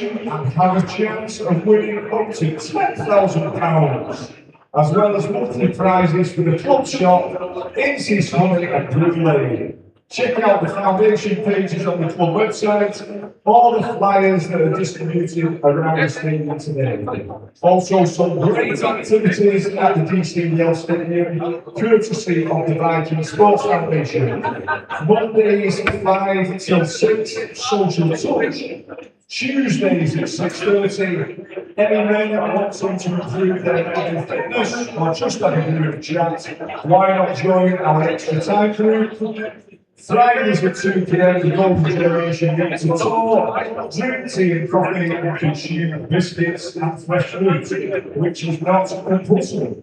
and have a chance of winning up to £10,000, as well as monthly prizes for the club shop, Inces Honey and Blue Lane. Check out the foundation pages on the club website, all the flyers that are distributed around the stadium today. Also, some great activities at the DCL Stadium, courtesy of the Viking Sports Foundation. Mondays 5 till 6, social touch. Tuesdays at 6:30. Any men wanting to improve their mental fitness or just have a bit of a chat, why not join our extra time group? Fridays at 2 p.m. the Golden Generation meets a tour, drink tea and coffee and consume biscuits and fresh fruit, which is not compulsory.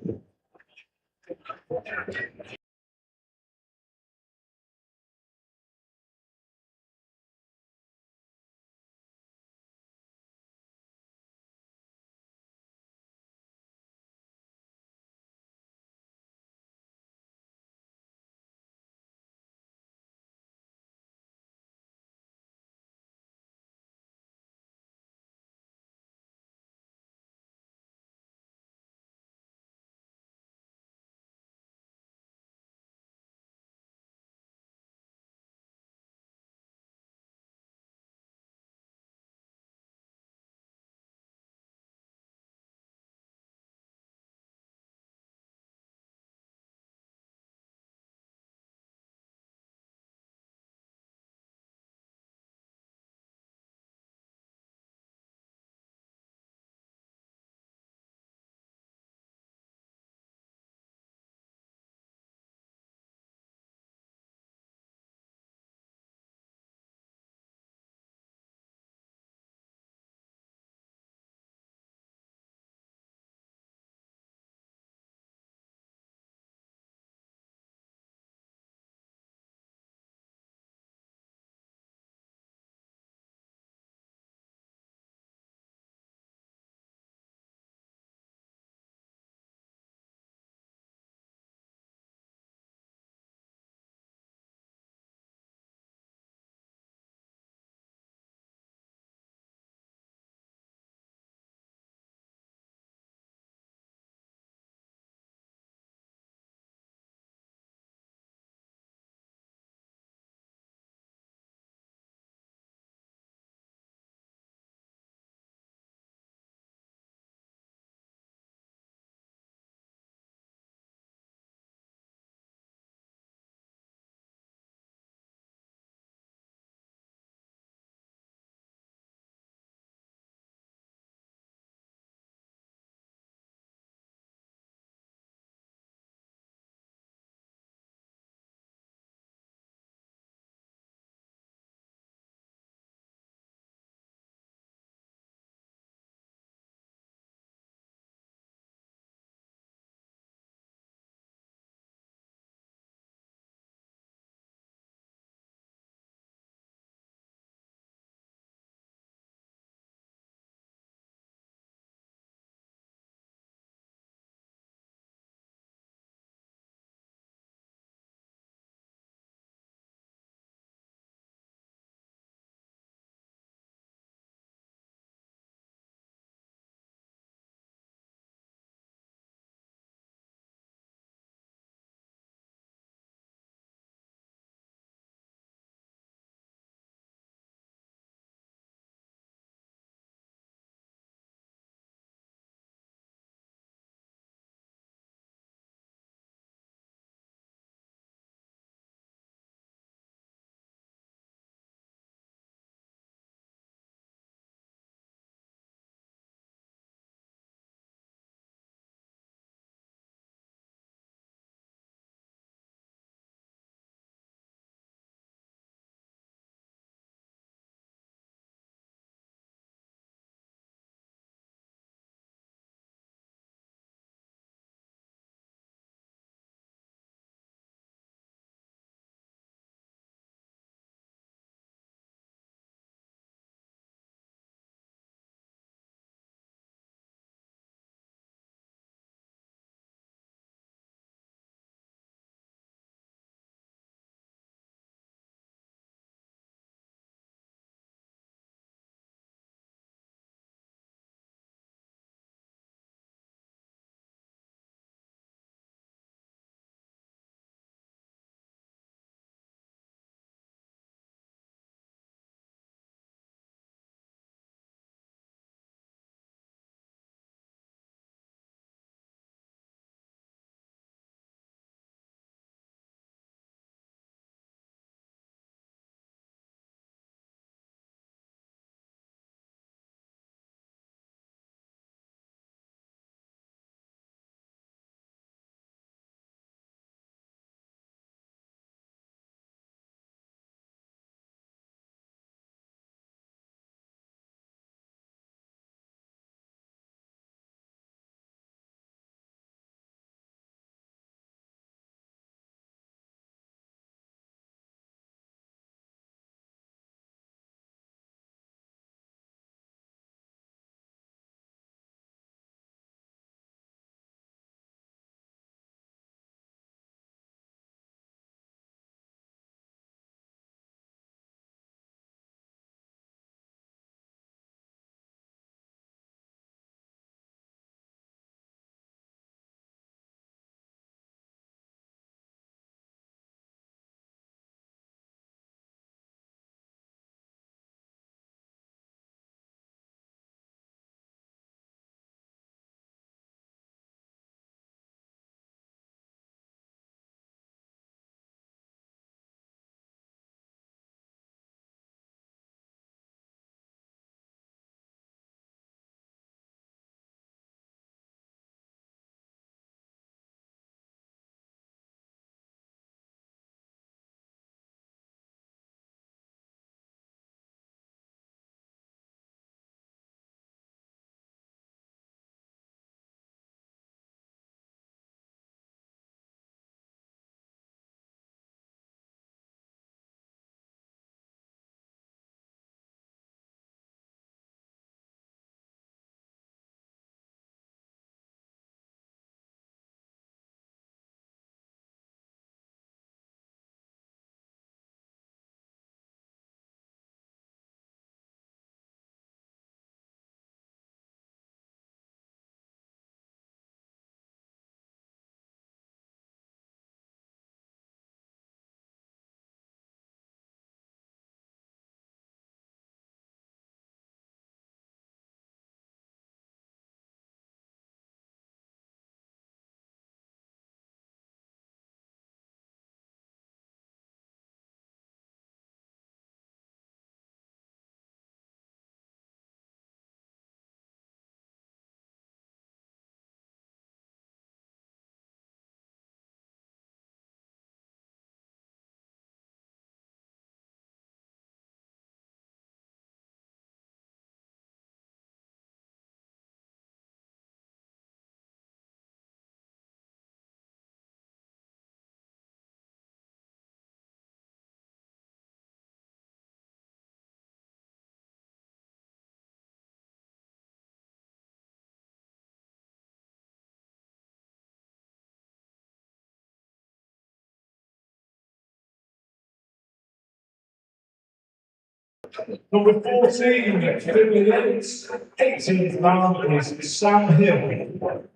Number 14, Finley Yates. 18th man is Sam Hill.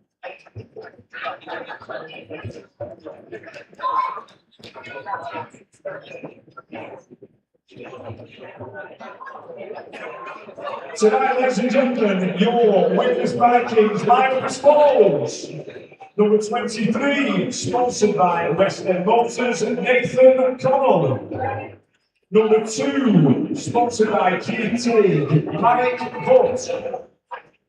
Tonight, ladies and gentlemen, your Widnes Vikings lineup follows. Number 23, sponsored by West End Motors, Nathan Connell. Number 2, sponsored by GT, Mike Butt.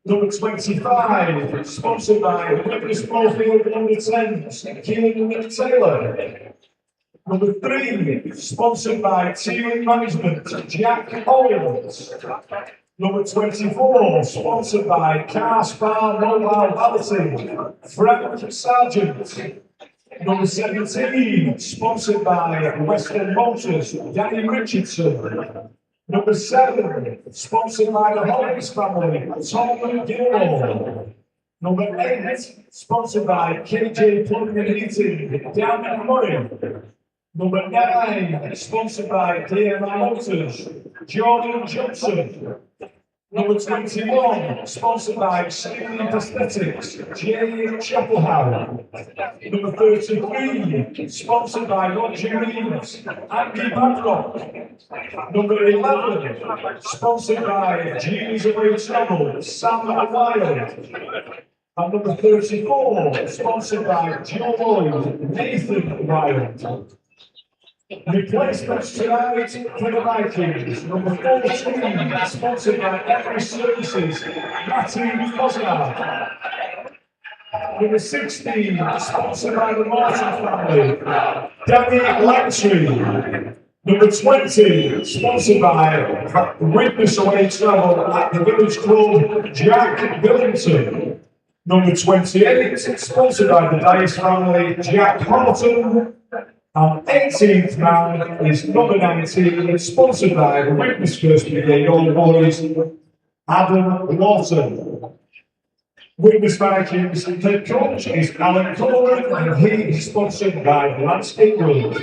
Number 25, sponsored by Widnes Moorfield Under 10s, Keelan Taylor. Number 3, sponsored by Team Management, Jack Owens. Number 24, sponsored by Car Spa Mobile Balloting, Frank Sargent. Number 17, sponsored by Western Motors, Danny Richardson. Number 7, sponsored by the Hollins family, Tom Gilmore. Number 8, sponsored by KJ Plumbing and Heating, Dan Murray. Number 9, sponsored by DMI Motors, Jordan Johnson. Number 21, sponsored by Skinny Prosthetics, Jay Chapelhow. Number 33, sponsored by Roger Reeves, Andy Badrock. Number 11, sponsored by Genies Away Travel, Sam Wild. And number 34, sponsored by Joe Lloyd, Nathan Wild. Replacements tonight for the Vikings. Number 14, sponsored by Every Services, Matthew Fosnard. Number 16, sponsored by the Martin family, Danny Langtree. Number 20, sponsored by Widnes Away Travel at the Village Club, Jack Billington. Number 28, sponsored by the Dice family, Jack Horton. And 18th man is number 19, sponsored by the Widnes First Brigade All Boys, Adam Lawton. Widnes Vikings head coach is Alan Coleman, and he is sponsored by Landscape World.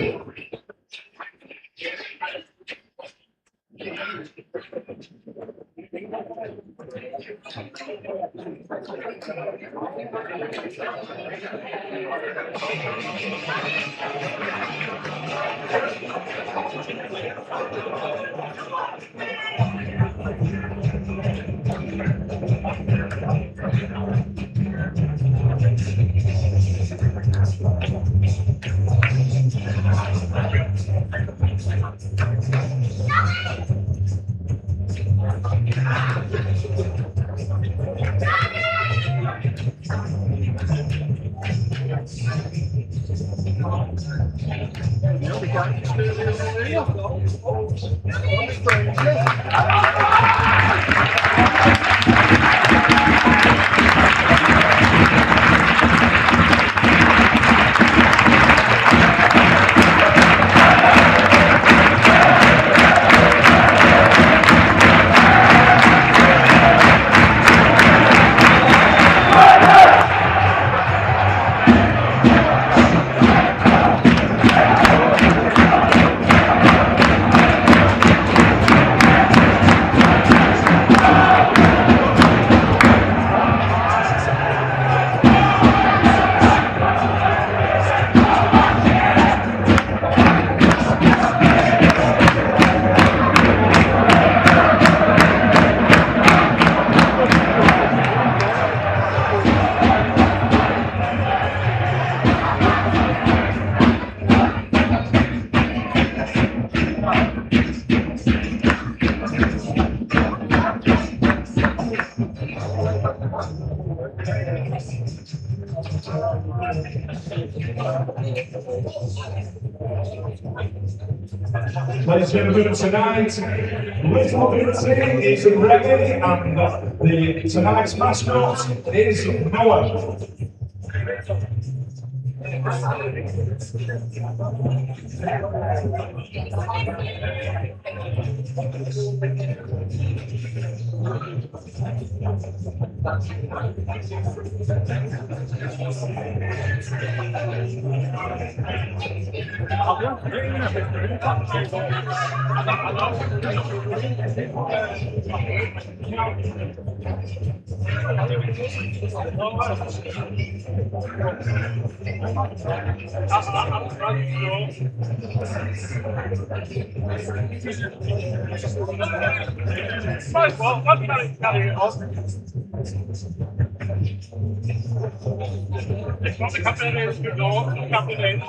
Ladies and gentlemen, tonight, Little Ability is ready, and tonight's mascot is Noah. Well, what carry it on? It's not the captain is good, no. The captain is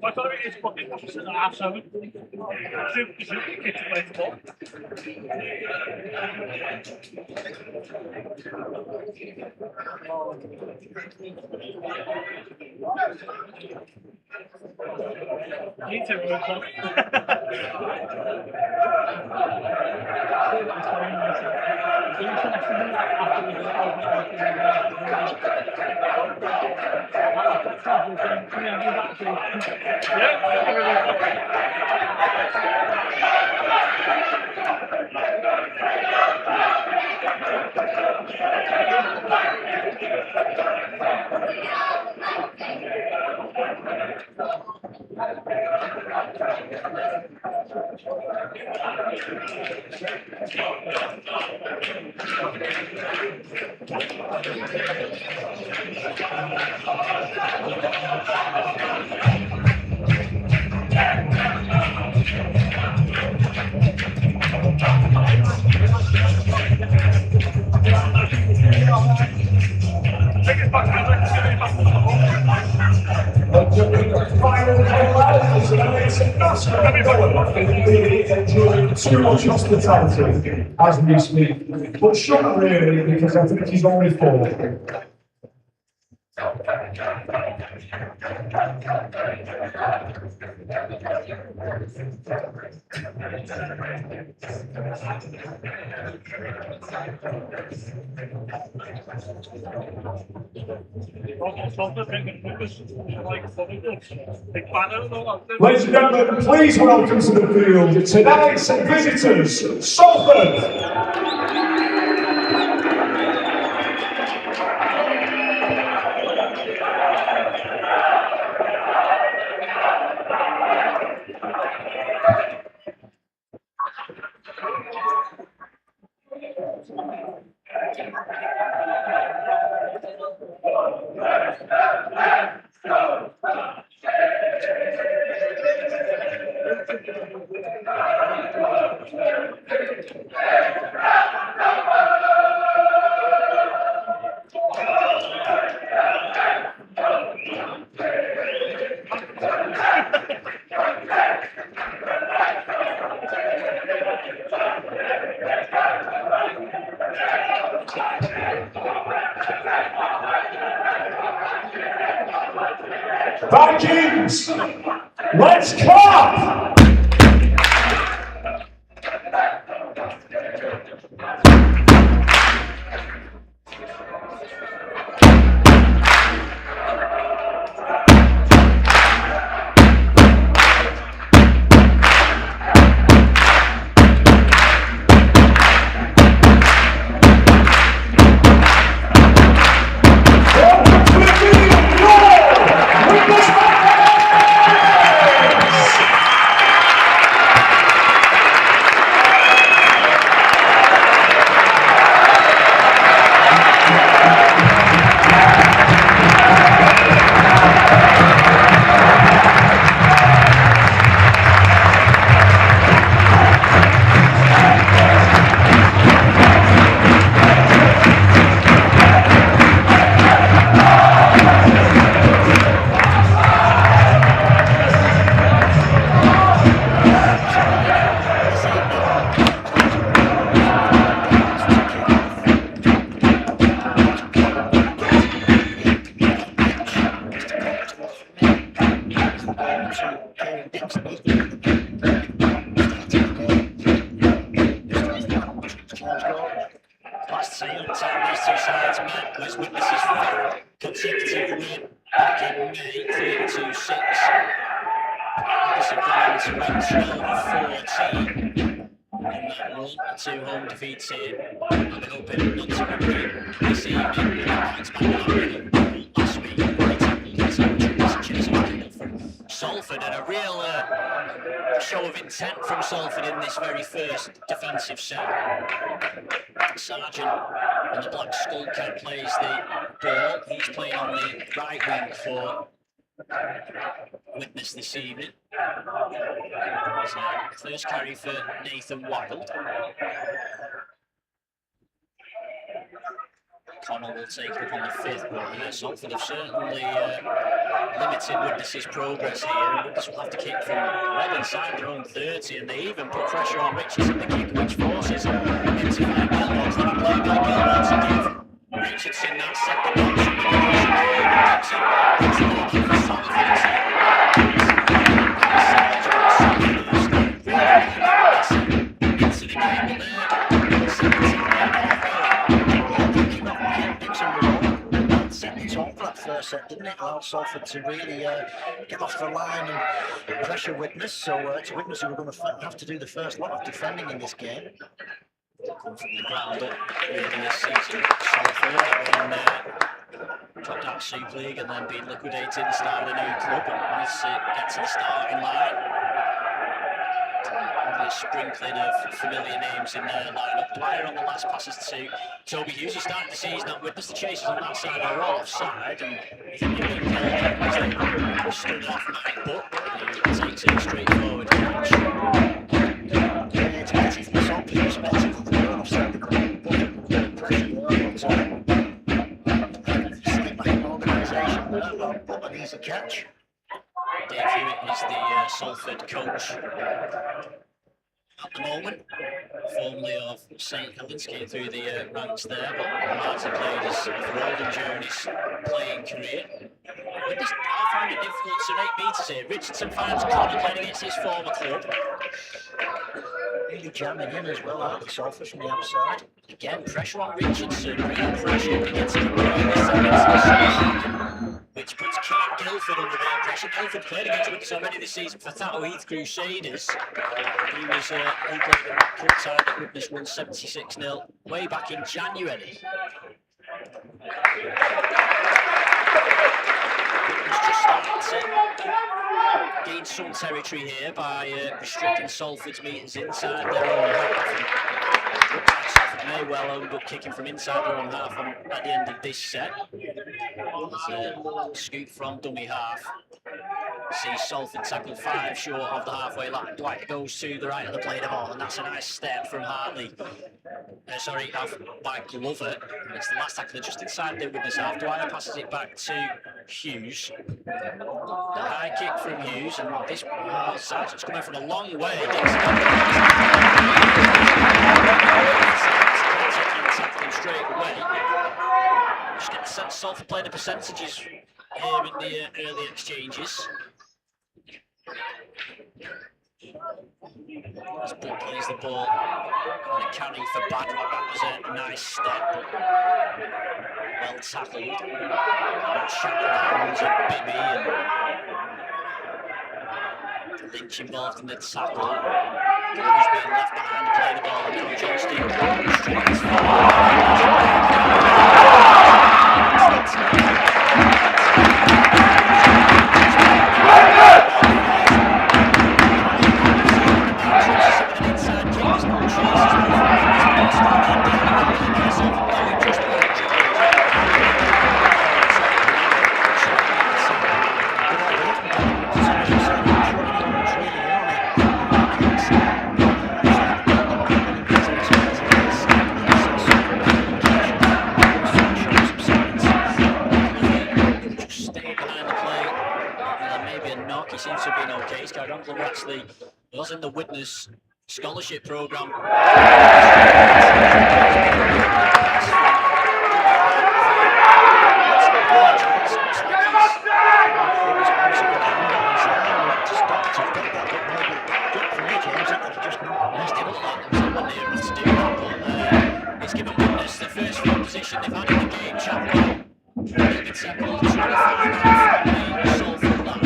I thought it is fucking opposite the half seven. Shoot the kids to play football. Need to work on Enjoying too much hospitality as we speak, but shouldn't really, because I think he's only 4. Ladies and gentlemen, please welcome to the field tonight's visitors, Salford. Vikings, let's clap! two sides met was Widnes' fifth consecutive win back in May, 32-6. Widnes have gone on to win 12-14 in that run, 2 home defeats here. And they're hoping not to repeat this evening with the points back on last week. They tackled chasing from Salford, and a real show of intent from Salford in this very first defensive set. Sargent in the black skull cap plays the ball. He's playing on the right wing for Widnes this evening. First carry for Nathan Wild. Connell will take it up on the 5th, but Salford have certainly limited Widnes' progress here, and Widnes will have to kick from well inside their own 30, and they even put pressure on Richardson, the kick, which forces him to find Gilmore. Clever play by Gilmore to give Richardson that second option. It's the kick for Salford. Into the game set the tone for that first set, didn't it? Allowed Salford to really get off the line and pressure Widnes. So it's Widnes who are going to have to do the first lot of defending in this game. Come from the ground up really this season. Salford having dropped out Super League and then being liquidated and started a new club, and managed to get to the starting line. A sprinkling of familiar names in their lineup. Dwyer on the last passes to Toby Hughes. He started the season at Widnes. The chasers on that side are all offside, and you think they've been killed as they stood off Mike Butt, who takes it straight forward catch. Yeah, it's better from the Salford perspective. They're offside the ground, but pressure but slight back organisation there, but an easy catch. Dave Hewitt is the Salford coach at the moment, formerly of St Helens, came through the ranks there, but Martin played his Roden Journey's playing career. I find it difficult to make meters here. Richardson finds Connor playing against his former club. Really jamming in as well, aren't they, Salford from the outside? Again, pressure on Richardson, real pressure, but gets him which puts Keane Guildford under their pressure. Guildford played against Widnes already this season for Thato Heath Crusaders. He played in the cup side that Widnes won 76-0 way back in January. Widnes just starting to gain some territory here by restricting Salford's meters inside their own half. Salford may well end up kicking from inside their own half at the end of this set. There's a scoop from dummy half. See Salford tackle 5 short of the halfway line. Dwight goes to the right of the play the ball, and that's a nice step from Hartley. Off by Glover. It's the last tackler just inside the Widnes half. Dwyer passes it back to Hughes. The high kick from Hughes, and this Sargent's coming from a long way. Tackling straight away. Just get the sense Salford playing the percentages here in the early exchanges. As Butt plays the ball and a carry for Badlock. That was a nice step, well tackled. Chaperons and Bibby and Lynch involved in the tackle. Who's been left behind to play the ball, and now Johnston strikes actually was in the Widnes scholarship programme. It's given Widnes the first field position position they've had in the game, Chapman. Maybe tackle 25 from the Salford line.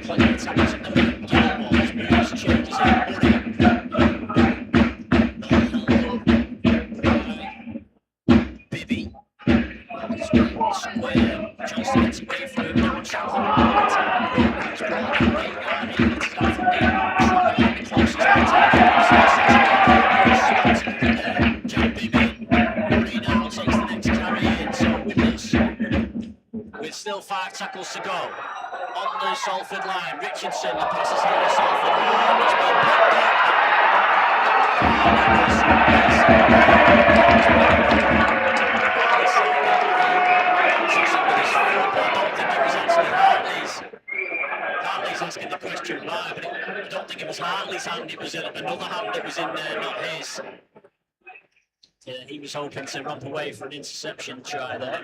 Plenty of tackles in the middle. Gilmore's moves changes in Bibby. Square. Chance to get away from him now. Chapman. He's brought in late line. It's got to be closest Jack Bibby. Murray now takes the next carry in. So Widnes. With still 5 tackles to go. On the Salford line. Richardson. The pass is hit the Salford line. It's been picked up. Hartley's asking the question why, but I don't think it was Hartley's hand, it was another hand that was in there, not his. He was hoping to romp away for an interception try there.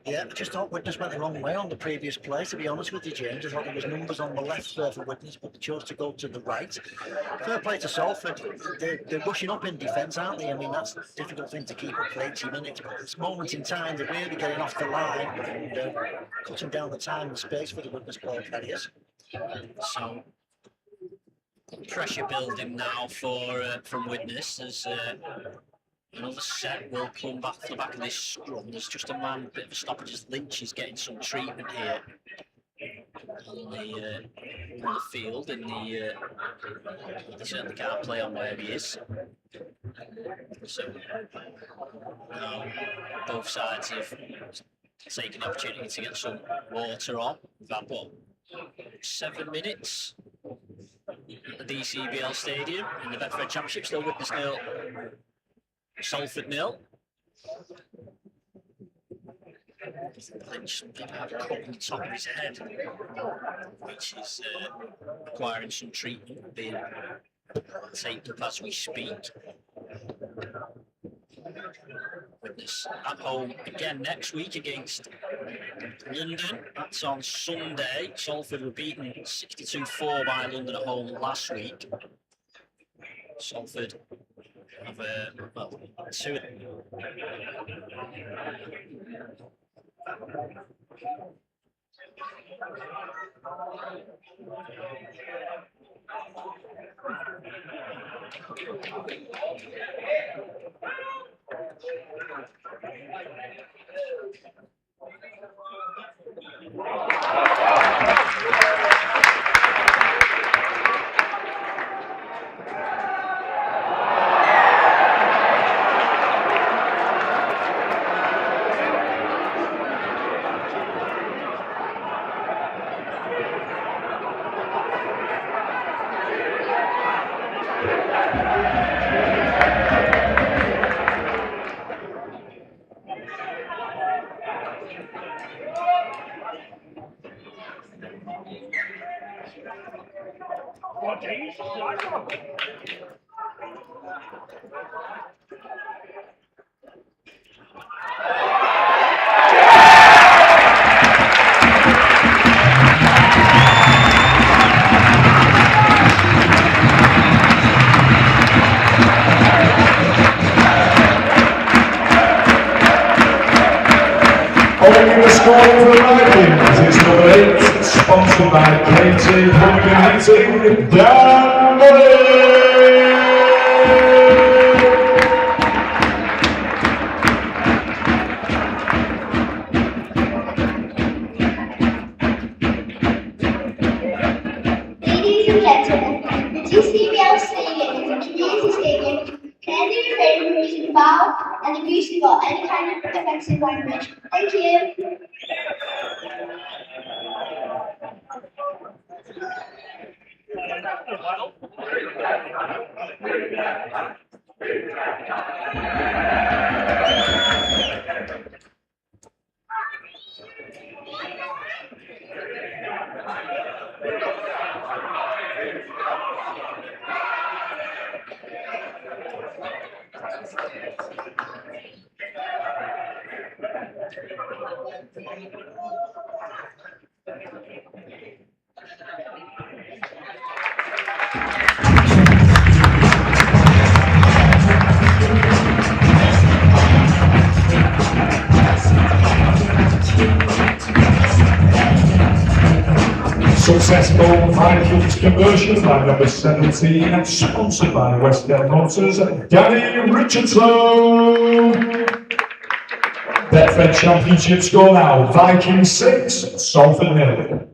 Yeah, I just thought Widnes went the wrong way on the previous play, to be honest with you, James. I thought there was numbers on the left there for Widnes, but they chose to go to the right. Fair play to Salford. They're rushing up in defence, aren't they? I mean, that's a difficult thing to keep up for 80 minutes, but it's moments in time they're really getting off the line and cutting down the time and space for the Widnes ball carriers. So, pressure building now from Widnes as another set will come back to the back of this scrum. There's just a man, bit of a stoppage as Lynch is getting some treatment here on the field. He certainly can't play on where he is. So now both sides have taken the opportunity to get some water on. We've had 7 minutes at the DCBL Stadium in the Betfred Championship. Still Widnes 0. Salford 0. Lynch did have a cut on the top of his head, which is requiring some treatment, being taped up as we speak. Widnes at home again next week against London. That's on Sunday. Salford were beaten 62-4 by London at home last week. Salford have two. Opening the scoring for the Vikings is number 8, sponsored by KT Pumpkin Heating, Dan Murray. Ladies and gentlemen, the DCBL Stadium is a community stadium. Can I do you a favour of using the bow and the use of any kind of offensive language? Thank you. successful Vikings conversion by number 17 and sponsored by West End Motors, Danny Richardson. Betfred Championship score now, Vikings 6, Salford 0.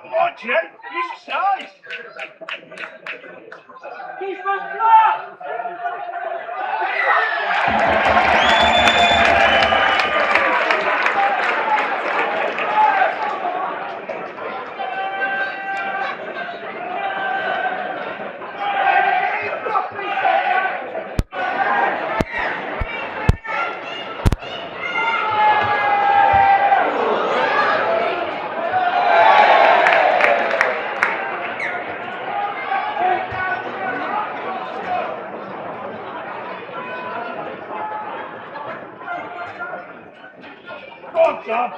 Oh, Jen, he's size. He's from flat. Go on, John.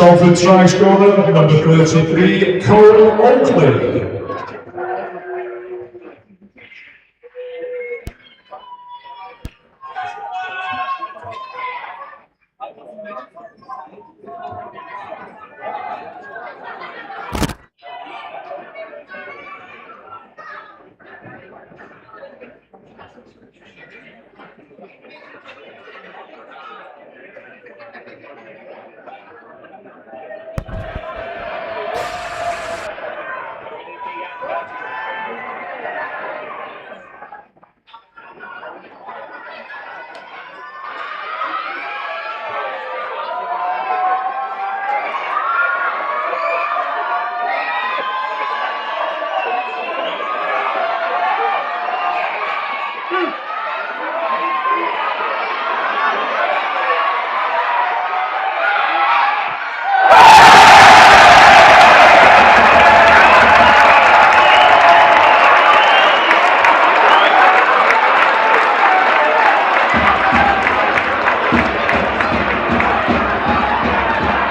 Salford try scorer, number 33, Cole Oakley.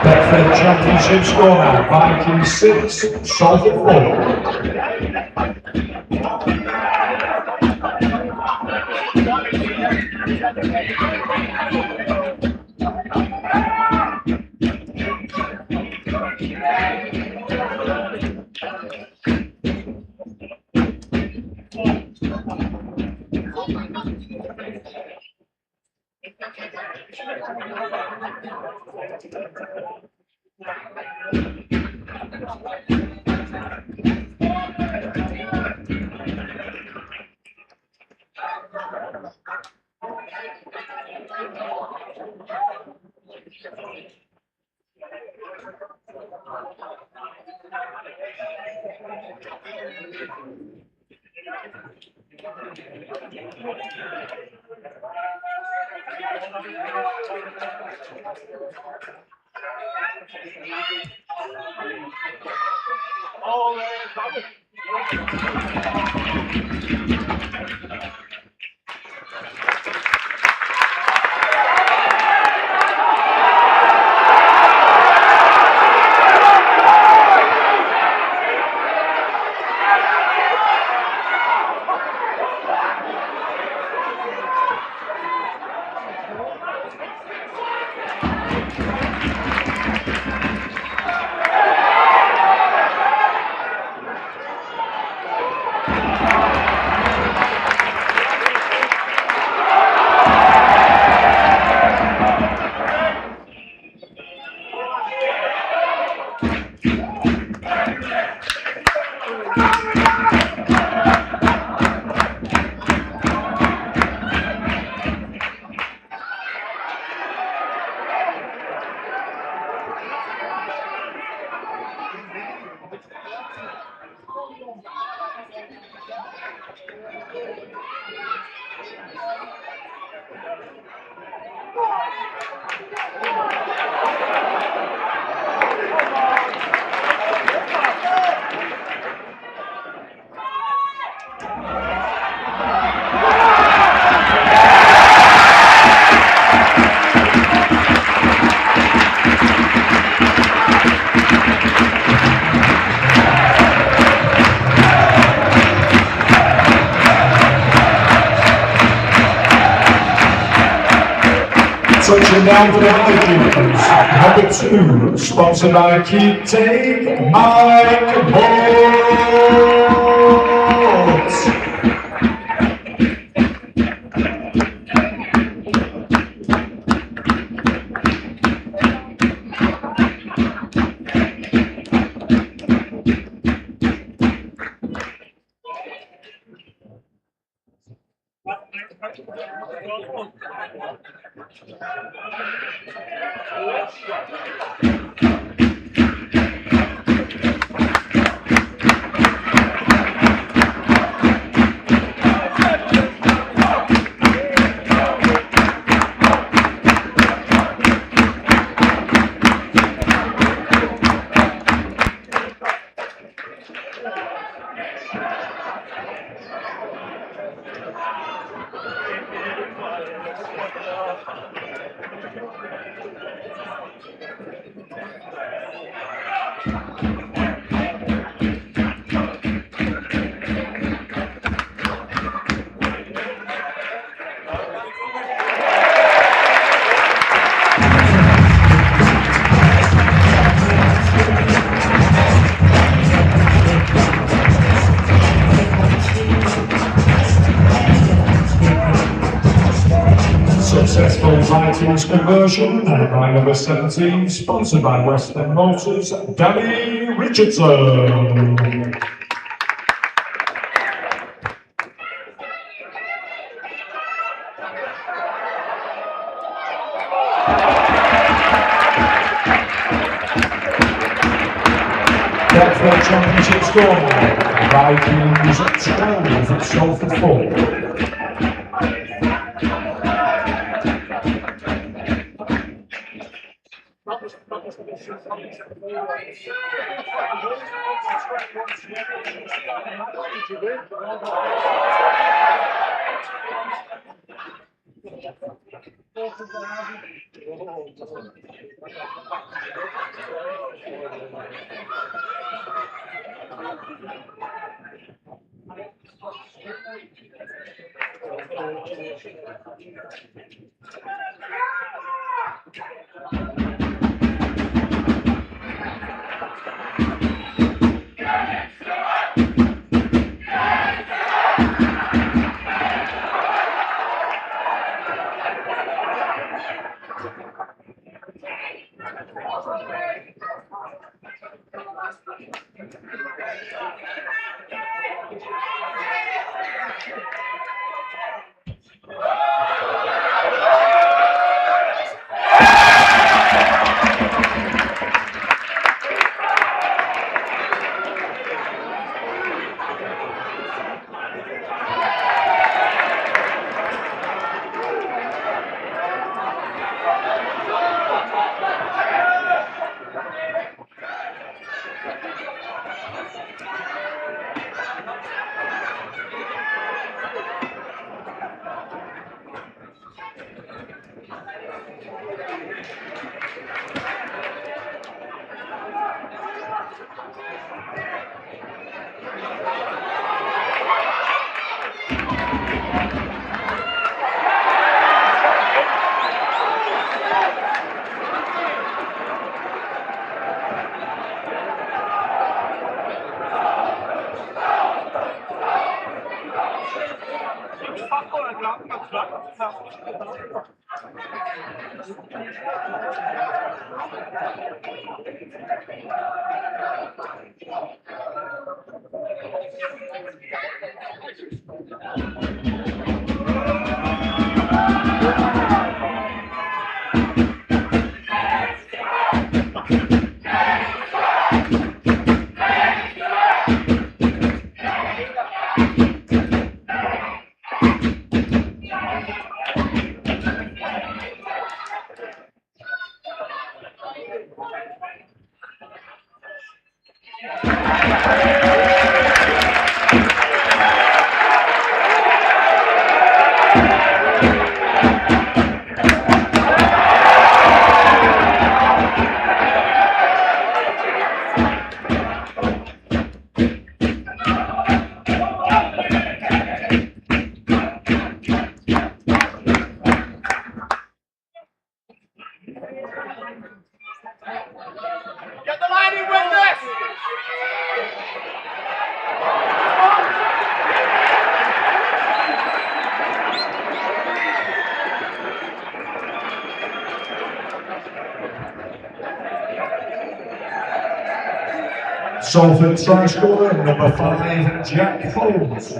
Bedford Championship scorer, Vikings 6, Salford 4. Touching down for the Vikings, number 2, sponsored by Keep Take Mike Bolt. Successful Vikings conversion by number 17, sponsored by Western Motors, Danny Richardson. Salford Championship score, Vikings 12, Salford 4. Salford try scorer number 5, Jack Holmes.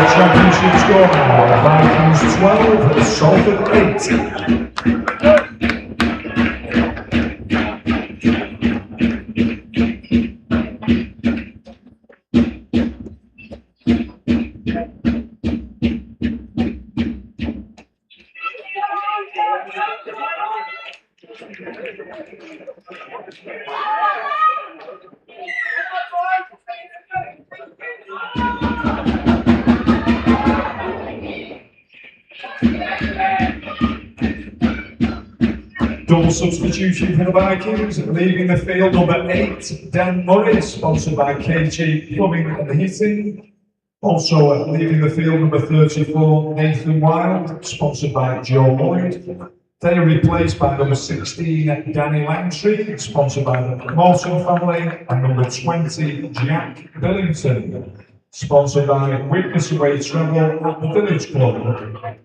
Championship scoreline, Vikings 12, Salford 8. Double substitution for the Vikings, leaving the field number 8, Dan Murray, sponsored by KG Plumbing and Heating. Also leaving the field number 34, Nathan Wild, sponsored by Joe Lloyd. They are replaced by number 16, Danny Langtree, sponsored by the Morton family, and number 20, Jack Billington, sponsored by Widnes Away Travel at the Village Club.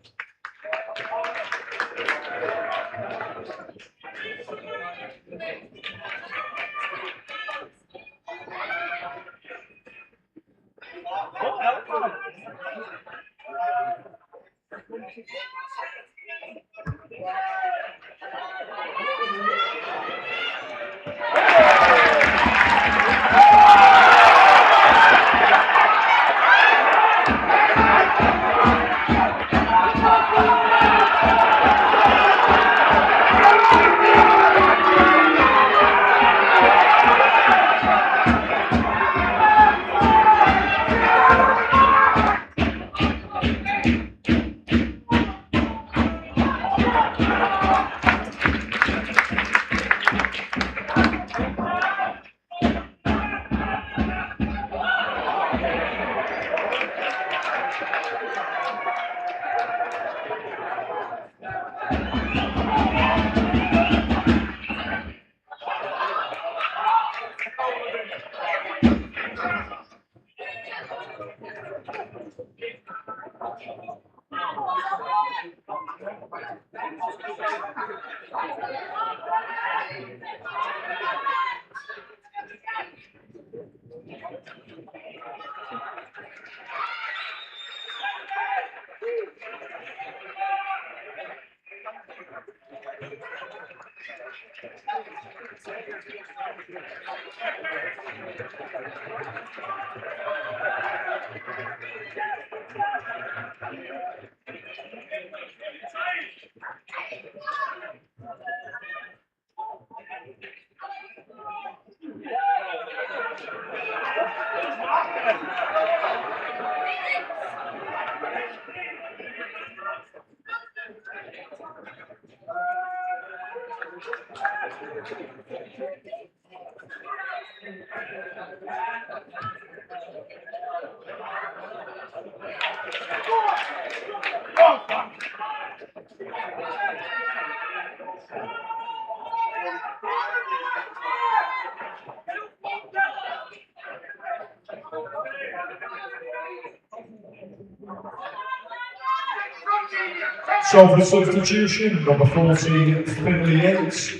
So for substitution, number 14, Finley Yates.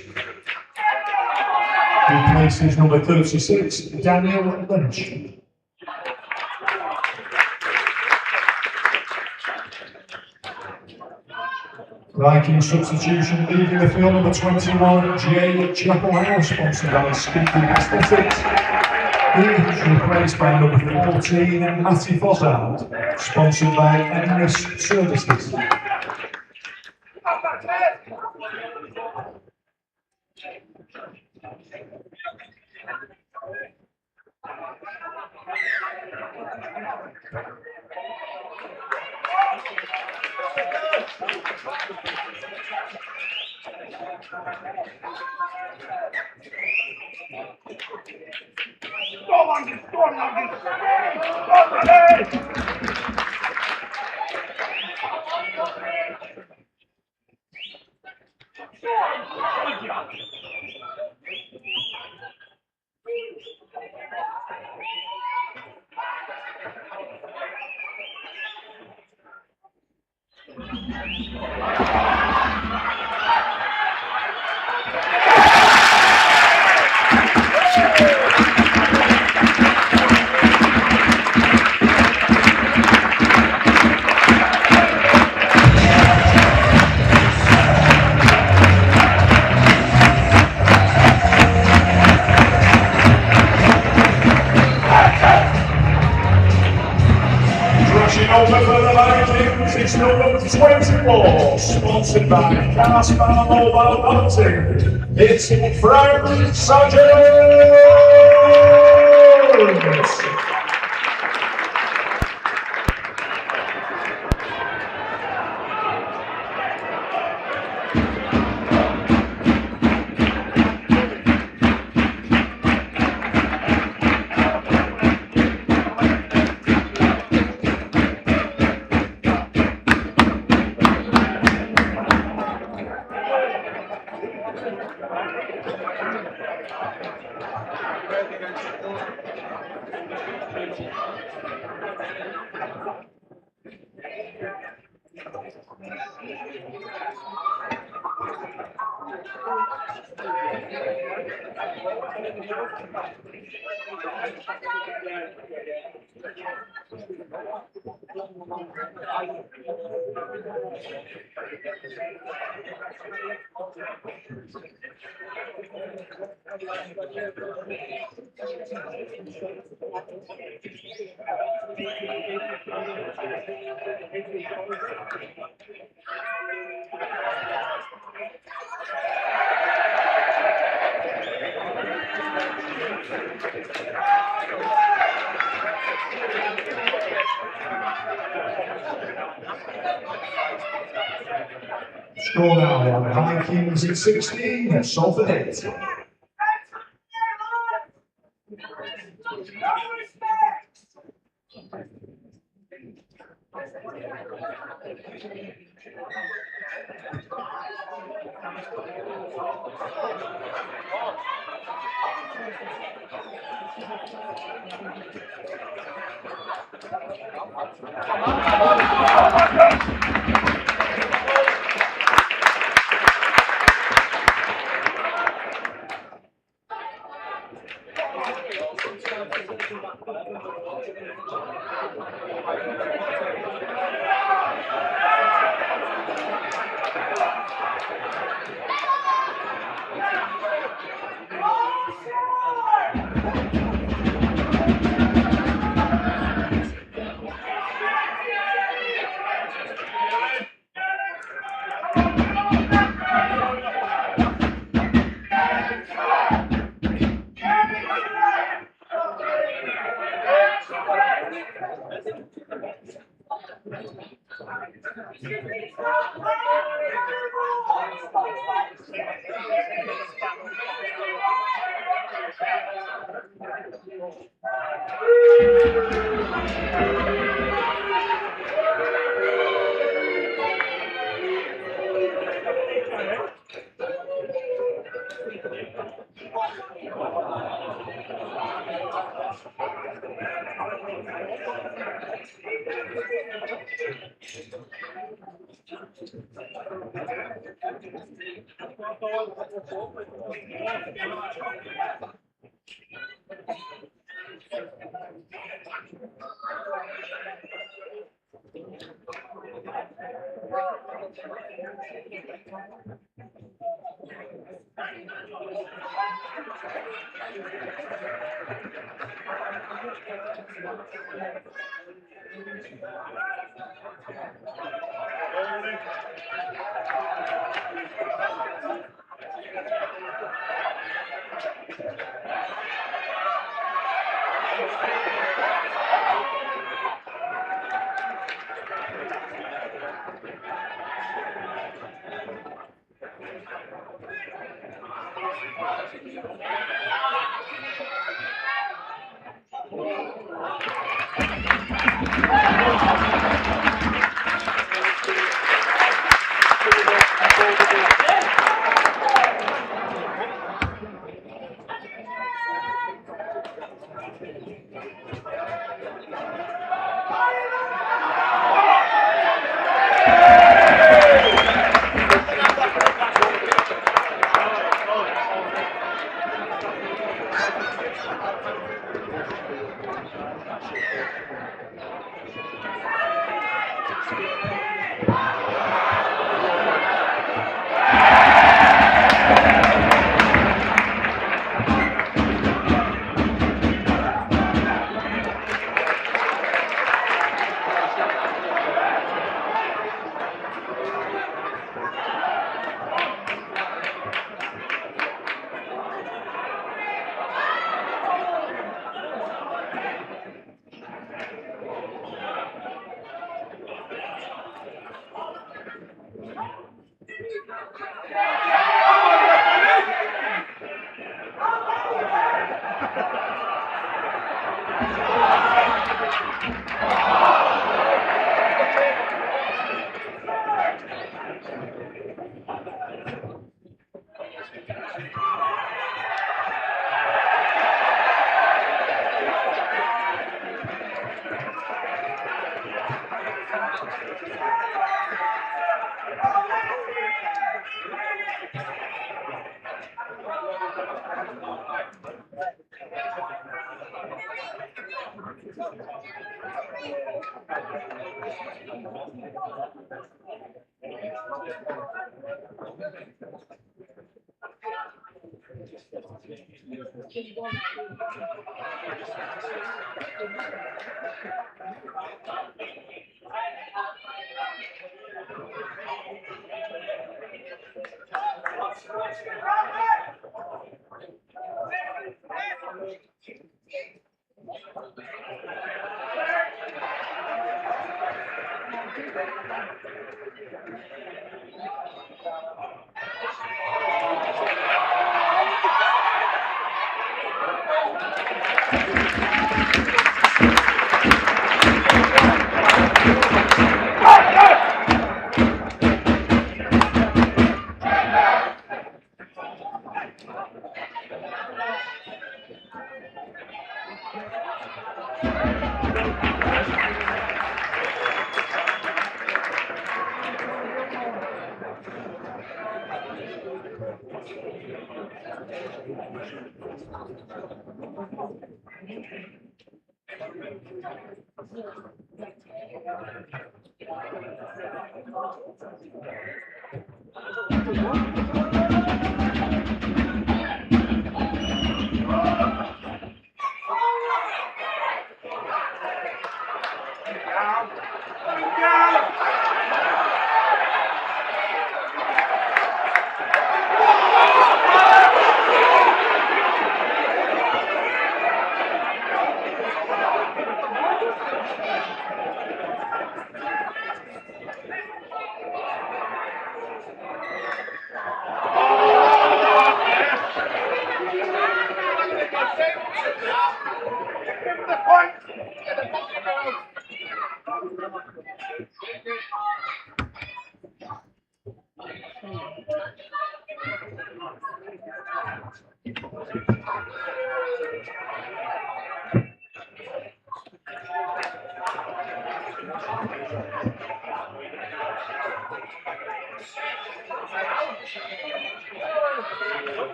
Replaces number 36, Daniel Lynch. Viking substitution, leaving the field, number 21, Jay Chapelhouse, sponsored by Speaking Aesthetics. He is replaced by number 14, Matty Fossard, sponsored by Emrys Services. Over for the Vikings, it's number 24, sponsored by Carspan Mobile Hunting. It's Frank Sargent. Score now on Vikings at 16, Salford 8.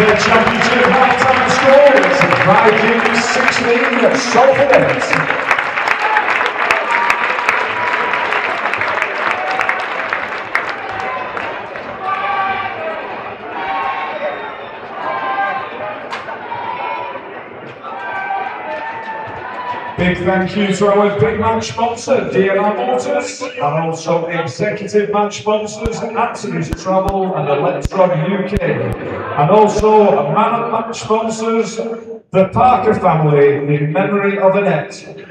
The championship halftime score is Vikings 16, Salford 8. Big thank you to our big match sponsor, DNR Motors, and also executive match sponsors, Anthony's Travel and Electron UK. And also man of match sponsors, the Parker family, in memory of Annette.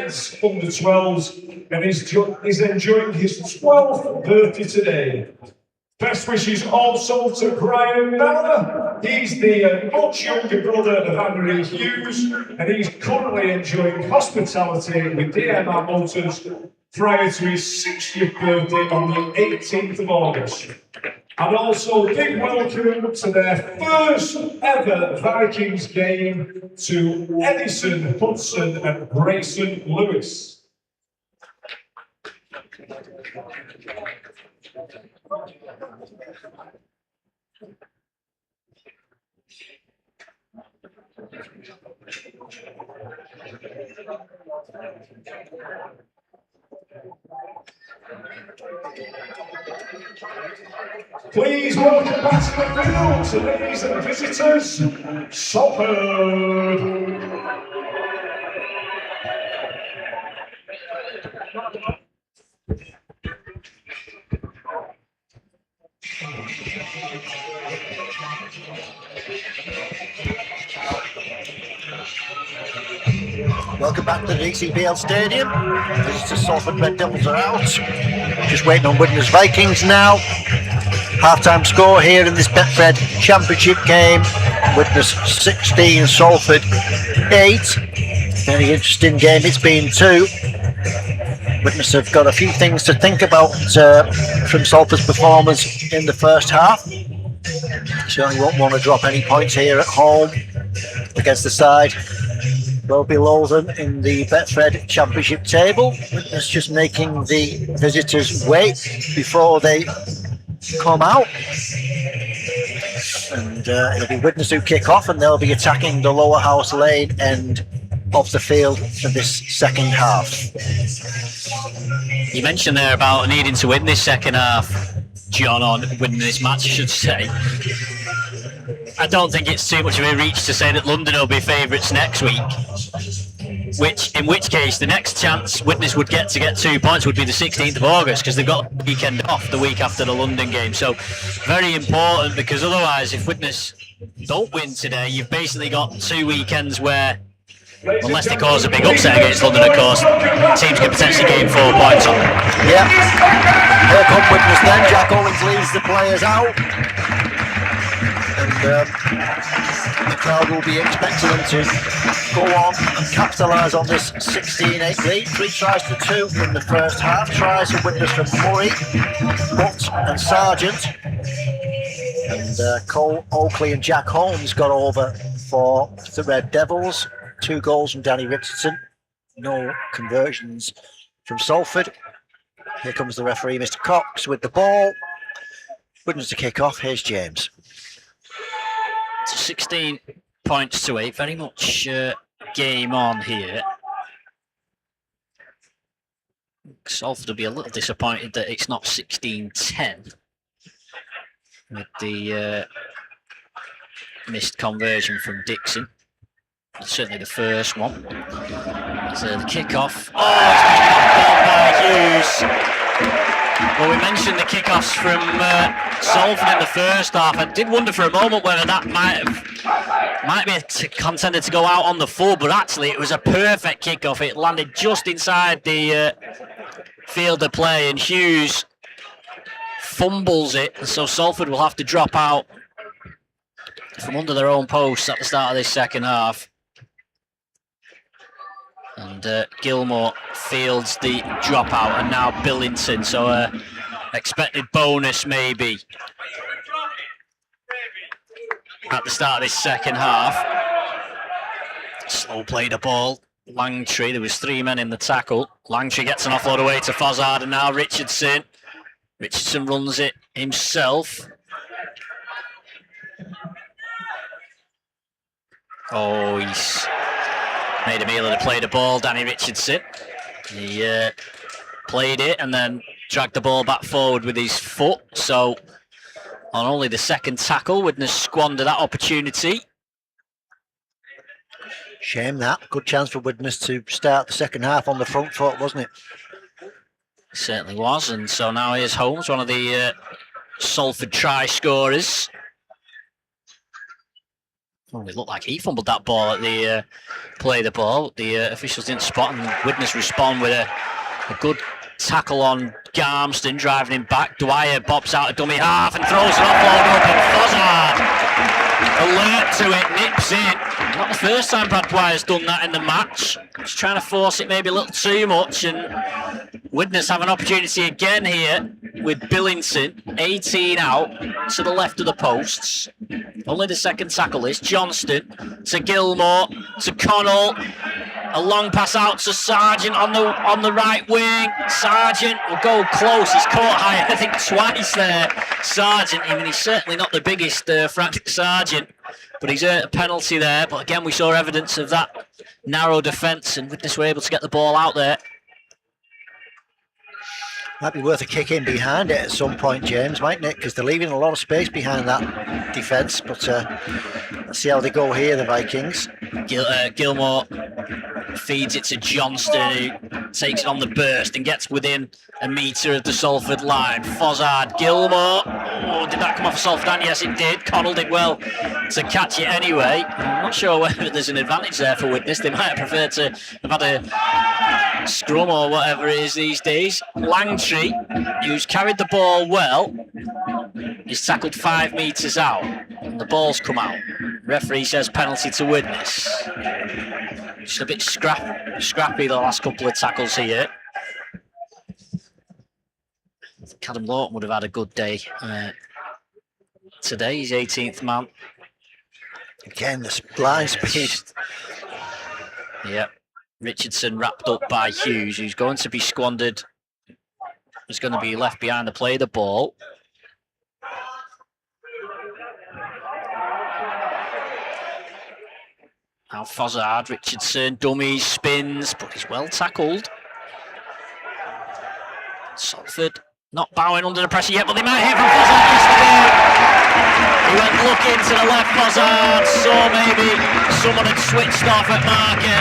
men's under-12s and is enjoying his 12th birthday today. Best wishes also to Brian Mellor. He's the much younger brother of Henry Hughes, and he's currently enjoying hospitality with DMR Motors prior to his 60th birthday on the 18th of August. And also big welcome to their first ever Vikings game to Edison Hudson and Grayson Lewis. Please welcome back to the field to these visitors, Salford. Welcome back to the DCBL Stadium. Visitors Salford Red Devils are out. Just waiting on Widnes Vikings now. Half-time score here in this Betfred Championship game. Widnes 16, Salford 8. Very interesting game it's been too. Widnes have got a few things to think about from Salford's performance in the first half. Certainly won't want to drop any points here at home against the side well below them in the Betfred Championship table. Widnes just making the visitors wait before they come out. And it'll be Widnes who kick off, and they'll be attacking the lower house lane end of the field for this second half. You mentioned there about needing to win this second half, John, on winning this match, I should say. I don't think it's too much of a reach to say that London will be favourites next week. In which case, the next chance Widnes would get to get 2 points would be the 16th of August, because they've got the weekend off the week after the London game. So, very important, because otherwise, if Widnes don't win today, you've basically got 2 weekends where, unless they cause a big upset against London, of course, teams can potentially gain 4 points on them. Yeah. Here come Widnes then. Jack Owens leads the players out. And the crowd will be expecting them to go on and capitalise on this 16-8 lead. 3 tries to 2 in the first half. Tries for Widnes from Murray, Butt and Sargent. And Cole Oakley and Jack Holmes got over for the Red Devils. 2 goals from Danny Richardson. No conversions from Salford. Here comes the referee, Mr. Cox, with the ball. Widnes to kick off. Here's James. 16 points to 8, very much game on here. Salford will be a little disappointed that it's not 16-10 with the missed conversion from Dixon. Certainly the first one. So the kick-off. Oh, it's been knocked on by Hughes. Well, we mentioned the kickoffs from Salford in the first half. I did wonder for a moment whether that might be a contender to go out on the full, but actually it was a perfect kickoff. It landed just inside the field of play, and Hughes fumbles it, so Salford will have to drop out from under their own posts at the start of this second half. And Gilmore fields the dropout, and now Billington, so expected bonus maybe at the start of this second half. Slow play the ball. Langtree, there was 3 men in the tackle. Langtree gets an offload away to Fozzard, and now Richardson. Richardson runs it himself. Oh, he's made a meal of the play the ball, Danny Richardson. He played it and then dragged the ball back forward with his foot. So on only the second tackle, Widnes squander that opportunity. Shame that. Good chance for Widnes to start the second half on the front foot, wasn't it? Certainly was. And so now here's Holmes, one of the Salford try scorers. Well, it looked like he fumbled that ball at the play the ball. The officials didn't spot, and Widnes respond with a good tackle on Garmston, driving him back. Dwyer bobs out a dummy half and throws it offload up, and Fozzard alert to it, nips it. Not the first time Brad Dwyer's done that in the match. He's trying to force it maybe a little too much, and Widnes have an opportunity again here with Billington, 18 out to the left of the posts. Only the second tackle is Johnston to Gilmore to Connell. A long pass out to Sargent on the right wing. Sargent will go close. He's caught high, I think, twice there. Sargent, I mean, he's certainly not the biggest Frank Sargent, but he's earned a penalty there. But again, we saw evidence of that narrow defence, and Widnes were able to get the ball out there. Might be worth a kick in behind it at some point, James, mightn't it? Because they're leaving a lot of space behind that defence. But let's see how they go here, the Vikings. Gilmore feeds it to Johnston, who takes it on the burst and gets within a metre of the Salford line. Fozzard, Gilmore. Oh, did that come off of Salford? And yes, it did. Connell did well to catch it anyway. I'm not sure whether there's an advantage there for Widnes. They might have preferred to have had a scrum or whatever it is these days. Langtree, who's carried the ball well, is tackled 5 metres out, and the ball's come out. Referee says penalty to Widnes. Just a bit scrappy the last couple of tackles here. Adam Lawton would have had a good day today. He's 18th man. Again, the blind speed. Yep. Richardson wrapped up by Hughes, who's going to be squandered. He's going to be left behind to play the ball. Now Fozzard, Richardson, dummies, spins, but he's well tackled. Salford not bowing under the pressure yet, but they might hear from Fozzard yesterday. He went looking to the left, Fozzard, saw maybe someone had switched off at market,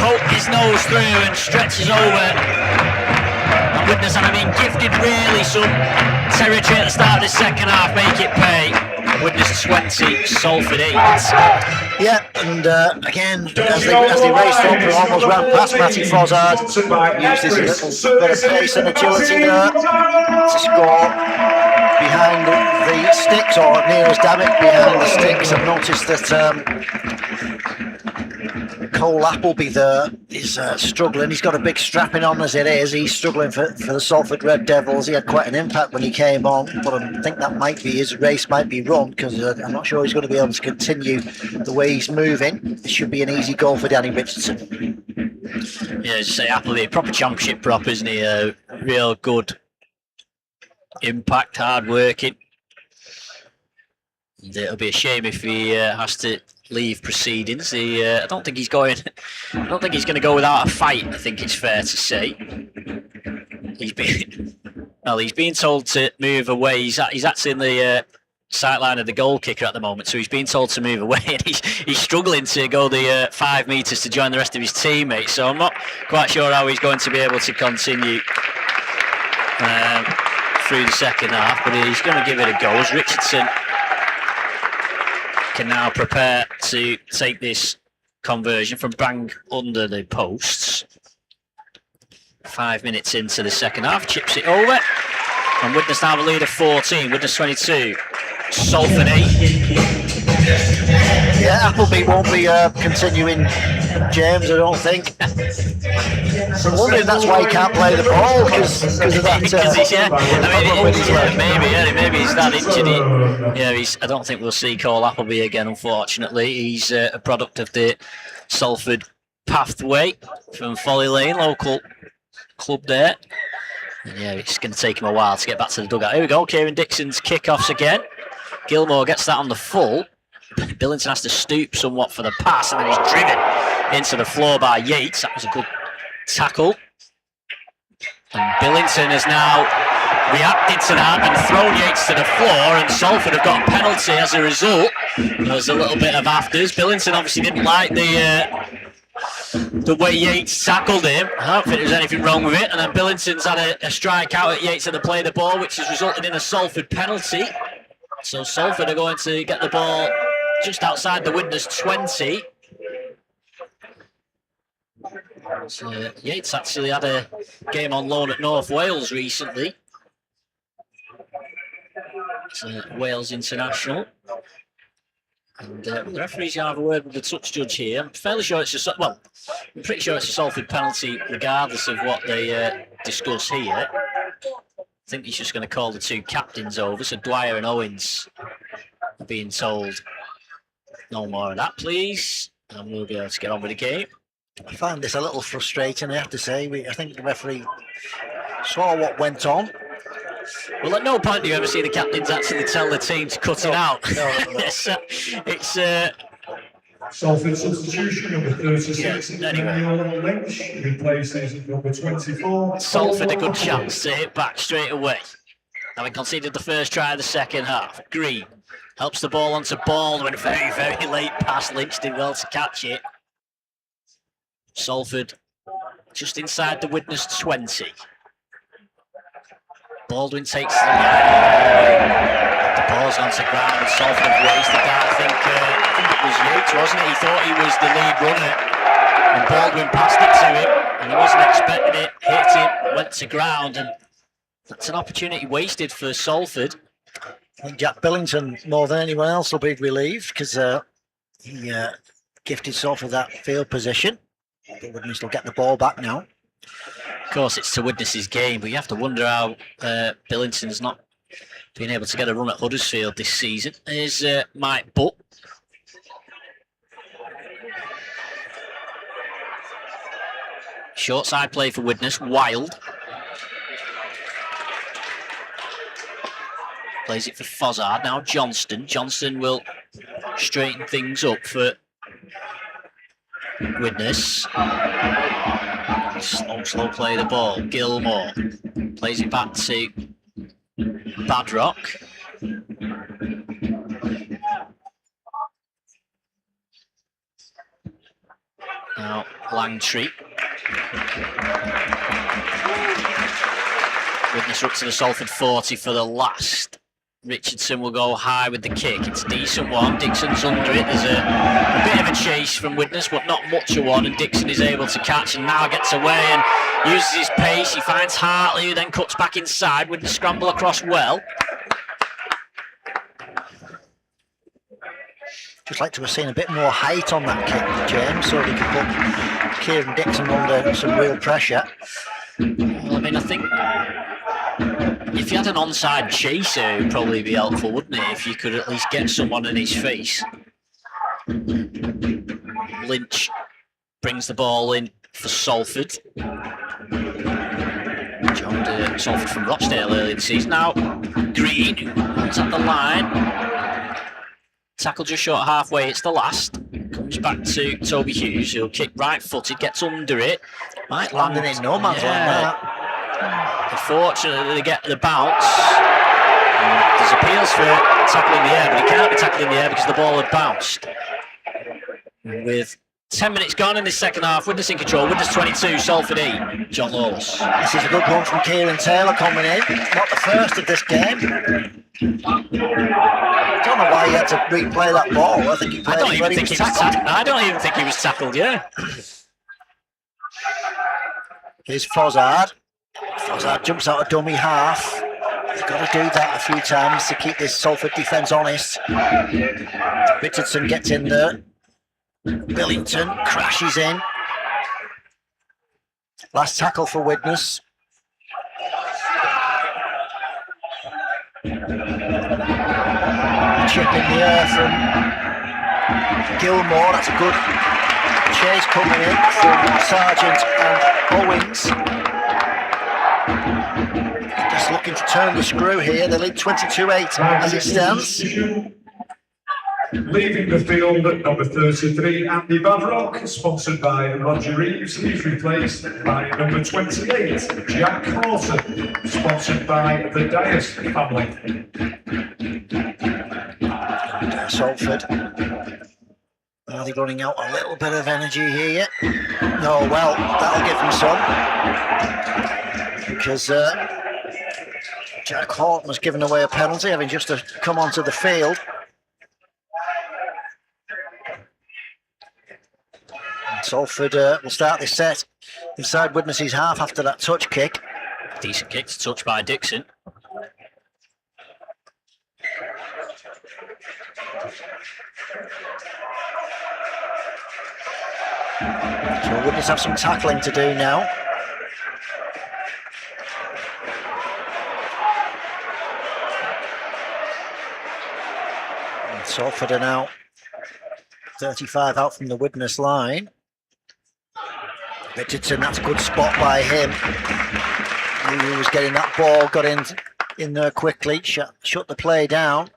poked his nose through and stretches over. And Widnes have been gifted really some territory at the start of the second half, make it pay. Widnes 20, Salford 8. Yeah, and again, as they raced up and almost ran past Matty Fozzard, used this little bit of pace and agility there to score behind the sticks, or near as damn it, behind the sticks. I've noticed that Cole Appleby there is struggling. He's got a big strapping on as it is. He's struggling for the Salford Red Devils. He had quite an impact when he came on, but I think that might be his race might be run, because I'm not sure he's going to be able to continue the way he's moving. It should be an easy goal for Danny Richardson. Yeah, as you say, Appleby, proper championship prop, isn't he? Real good impact, hard working. And it'll be a shame if he has to leave proceedings. I don't think he's going to go without a fight, I think it's fair to say. He's being told to move away. He's actually in the sightline of the goal kicker at the moment, so he's being told to move away, and he's struggling to go the 5 metres to join the rest of his teammates, so I'm not quite sure how he's going to be able to continue through the second half, but he's going to give it a go as Richardson can now prepare to take this conversion from bang under the posts. 5 minutes into the second half, chips it over, and Widnes now have a lead of 14. Widnes 22, Salford 8. Yeah, Appleby won't be continuing, James, I don't think. I'm wondering if that's why he can't play the ball, because of that. Maybe he's that injured. I don't think we'll see Cole Appleby again, unfortunately. He's a product of the Salford pathway from Folly Lane, local club there. And yeah, it's going to take him a while to get back to the dugout. Here we go, Kieran Dixon's kickoffs again. Gilmore gets that on the full. Billington has to stoop somewhat for the pass, and then he's driven into the floor by Yates. That was a good tackle. And Billington has now reacted to that and thrown Yates to the floor, and Salford have got a penalty as a result. There's a little bit of afters. Billington obviously didn't like the way Yates tackled him. I don't think there's anything wrong with it. And then Billington's had a strike out at Yates at the play of the ball, which has resulted in a Salford penalty. So Salford are going to get the ball just outside the Widnes 20. So, Yates actually had a game on loan at North Wales recently. It's Wales international. And the referee's going to have a word with the touch judge here. I'm fairly sure it's I'm pretty sure it's a Salford penalty regardless of what they discuss here. I think he's just going to call the two captains over. So Dwyer and Owens are being told no more of that, please. And we'll be able to get on with the game. I find this a little frustrating, I have to say. I think the referee saw what went on. Well, at no point do you ever see the captains actually tell the team to cut it out. No. it's Salford substitution, number 36, Yeah, anyway. Daniel Lynch, replaces number 24. Salford a good chance to hit back straight away. Having conceded the first try of the second half. Green helps the ball onto Baldwin. Very, very late pass. Lynch did well to catch it. Salford just inside the Widnes 20. Baldwin takes the ball's onto ground and Salford have wasted that. I think it was Yates, wasn't it? He thought he was the lead runner and Baldwin passed it to him and he wasn't expecting it, hit it, went to ground, and that's an opportunity wasted for Salford. I think Jack Billington, more than anyone else, will be relieved because he gifted Salford that field position. But Widnes will get the ball back now. Of course, it's to Widnes' game, but you have to wonder how Billington's not been able to get a run at Huddersfield this season. Here's Mike Butt. Short side play for Widnes. Wild. Plays it for Fozzard. Now Johnston. Johnston will straighten things up for Widnes. Slow play the ball. Gilmore plays it back to Badrock. Now Langtree. Widnes up to the Salford 40 for the last. Richardson will go high with the kick. It's a decent one. Dixon's under it. There's a bit of a chase from Widnes, but not much of one. And Dixon is able to catch and now gets away and uses his pace. He finds Hartley, who then cuts back inside with the scramble across well. Just like to have seen a bit more height on that kick, James, so he can put Kieran Dixon under some real pressure. Well, I mean, I think if you had an onside chaser, it would probably be helpful, wouldn't it? If you could at least get someone in his face. Lynch brings the ball in for Salford. Joined Salford from Rochdale earlier this season. Now, Green, who's at the line. Tackle just short halfway, it's the last. Comes back to Toby Hughes, who'll kick right-footed, gets under it. Might land Landing in no man's land that. Unfortunately, they get the bounce. There's appeals for tackling the air, but he can't be tackling the air because the ball had bounced. With 10 minutes gone in this second half, Widnes in control. Widnes 22, Salford 8. John Lawless. This is a good one from Kieran Taylor coming in. Not the first of this game. I don't know why he had to replay that ball. I think he played it when he was tackled. I don't even think he was tackled, yeah. Here's Fozzard. Fozzard jumps out a dummy half. He's got to do that a few times to keep this Salford defence honest. Richardson gets in there. Billington crashes in. Last tackle for Widnes. Chip in the air from Gilmore. That's a good chase coming in from Sargent and Owens. Just looking to turn the screw here. They lead 22-8 as it stands. Leaving the field at number 33, Andy Badrock, sponsored by Roger Reeves. He's replaced by number 28, Jack Horton, sponsored by the Dias family. And Salford, are they running out a little bit of energy here? No, well, that'll give them some. Because Jack Horton has given away a penalty, having just come onto the field. Salford will start this set inside Widnes' half after that touch kick. Decent kick to touch by Dixon. So Widnes have some tackling to do now. And Salford are now 35 out from the Widnes line. Richardson, that's a good spot by him. He was getting that ball, got in there quickly, shut the play down.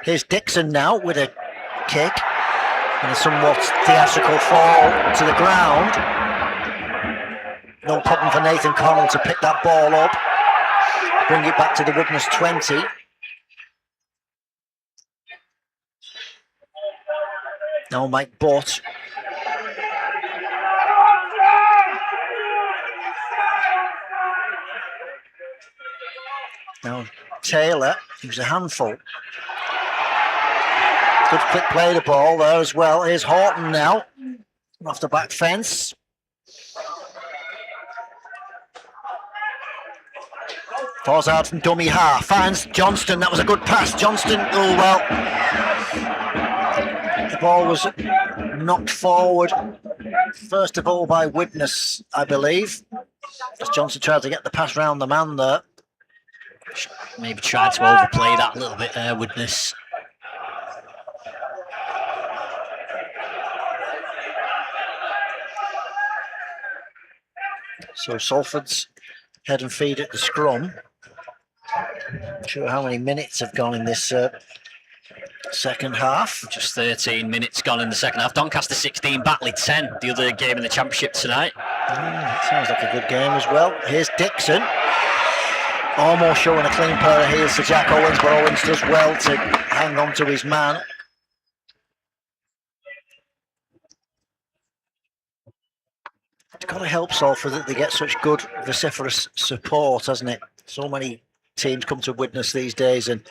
Here's Dixon now with a kick and a somewhat theatrical fall to the ground. No problem for Nathan Connell to pick that ball up, bring it back to the Widnes 20. Now Mike Butt. Now Taylor, who's a handful. Good quick play the ball there as well. Here's Horton now, off the back fence. Falls out from dummy half, finds Johnston, that was a good pass. Johnston, oh well. The ball was knocked forward, first of all by Widnes, I believe. As Johnston tried to get the pass round the man there. Maybe tried to overplay that a little bit there, Widnes. So Salford's head and feet at the scrum. Not sure how many minutes have gone in this second half. Just 13 minutes gone in the second half. Doncaster 16, Batley 10, the other game in the championship tonight. Sounds like a good game as well. Here's Dixon. Almost showing a clean pair of heels to Jack Owens, but Owens does well to hang on to his man. It's got to help Salford that they get such good vociferous support, hasn't it? So many teams come to Widnes these days and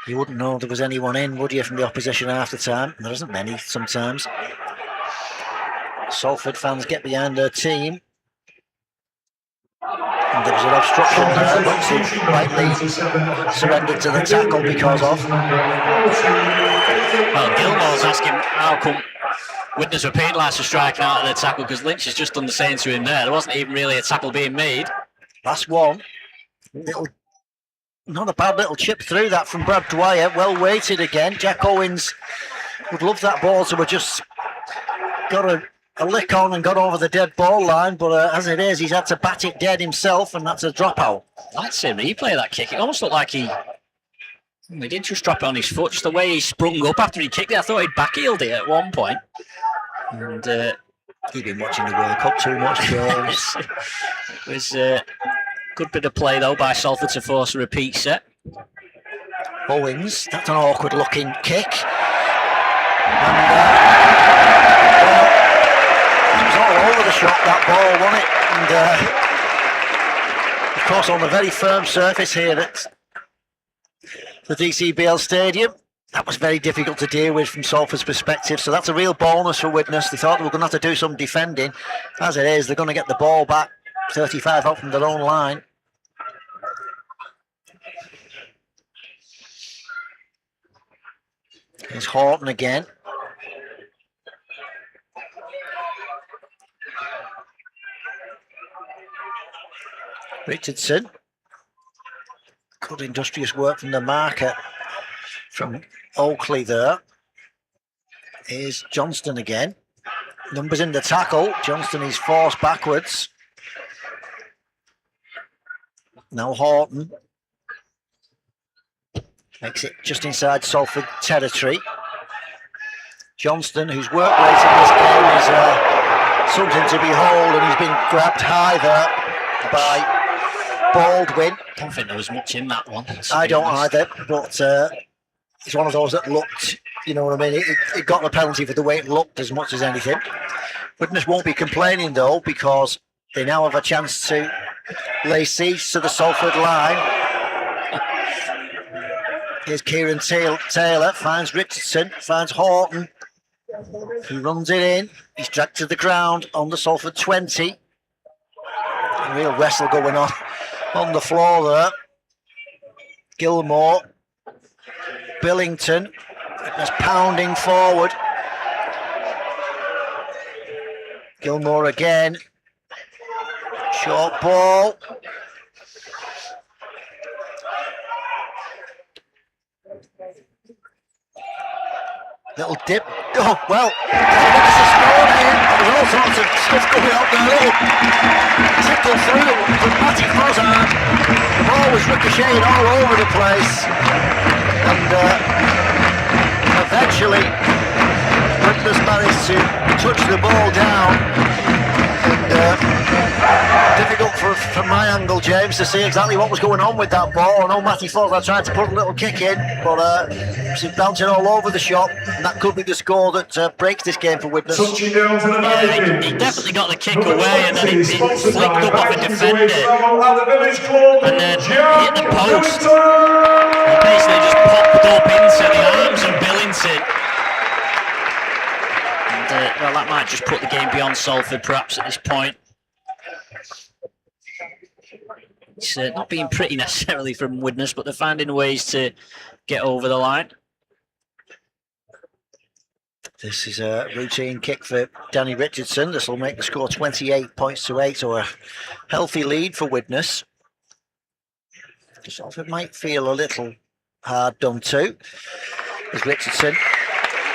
you wouldn't know there was anyone in, would you, from the opposition half the time? There isn't many sometimes. Salford fans get behind their team. And there was an obstruction there, which he rightly surrendered to the tackle because of. Well, Gilmore's asking how come Widnes were penalised for striking out of the tackle, because Lynch has just done the same to him there. There wasn't even really a tackle being made. Last one. Not a bad little chip through that from Brad Dwyer. Well weighted again. Jack Owens would love that ball to have just got a lick on and got over the dead ball line, but as it is, he's had to bat it dead himself, and that's a dropout. I'd say replay of that kick. It almost looked like he did just drop it on his foot, just the way he sprung up after he kicked it. I thought he'd backheeled it at one point. And he'd been watching the World Cup too much, Jones. It was a good bit of play, though, by Salford to force a repeat set. Owens, that's an awkward looking kick. And it was all over the shop, that ball, wasn't it? And of course, on the very firm surface here at the DCBL Stadium, that was very difficult to deal with from Salford's perspective. So that's a real bonus for Widnes. They thought they were going to have to do some defending. As it is, they're going to get the ball back 35 out from their own line. Here's Horton again. Richardson. Good industrious work from the marker from Oakley there. Here's Johnston again. Numbers in the tackle. Johnston is forced backwards. Now Horton. Makes it just inside Salford territory. Johnston, whose work rate in this game is something to behold, and he's been grabbed high there by Baldwin. I don't think there was much in that one. I don't either, but it's one of those that looked, you know what I mean, it got the penalty for the way it looked as much as anything. Widnes won't be complaining though, because they now have a chance to lay siege to the Salford line. Here's Kieran Taylor, finds Richardson, finds Horton. He runs it in. He's dragged to the ground on the Salford 20. A real wrestle going on the floor there. Gilmore. Billington. Just pounding forward. Gilmore again. Short ball. Little dip. Oh, well. There's all sorts of stuff going on there. Little trickle through from Matty Fozzard. The ball was ricocheting all over the place. And eventually, Widnes managed to touch the ball down. And difficult from my angle, James, to see exactly what was going on with that ball. I know Matty Fozzard tried to put a little kick in, but it's bouncing all over the shop. And that could be the score that breaks this game for Widnes. Yeah, he definitely got the kick away, and then it flicked up off a defender, and then hit the post. It basically just popped up into the arms of Billington. And well, that might just put the game beyond Salford, perhaps, at this point. It's not being pretty necessarily from Widnes, but they're finding ways to get over the line. This is a routine kick for Danny Richardson. This will make the score 28 points to 8, so a healthy lead for Widnes. Salford might feel a little hard done to, as Richardson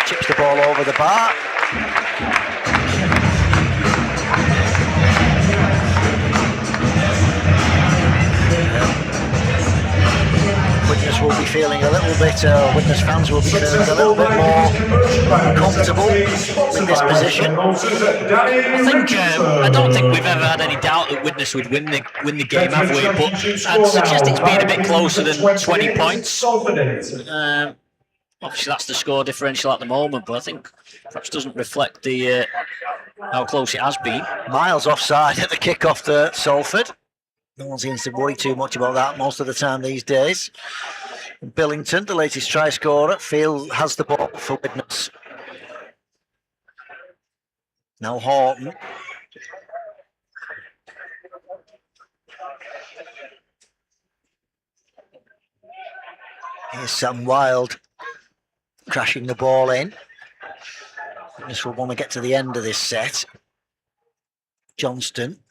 chips the ball over the bar. Widnes will be feeling a little bit, Widnes fans will be feeling a little bit more comfortable with this position. I don't think we've ever had any doubt that Widnes would win the game, have we? But I'd suggest it's been a bit closer than 20 points. Obviously, that's the score differential at the moment, but I think perhaps doesn't reflect the how close it has been. Miles offside at the kick-off to Salford. No one seems to worry too much about that most of the time these days. Billington, the latest try scorer, has the ball for Widnes. Now Horton. Here's Sam Wilde crashing the ball in. Widnes will want to get to the end of this set. Johnston.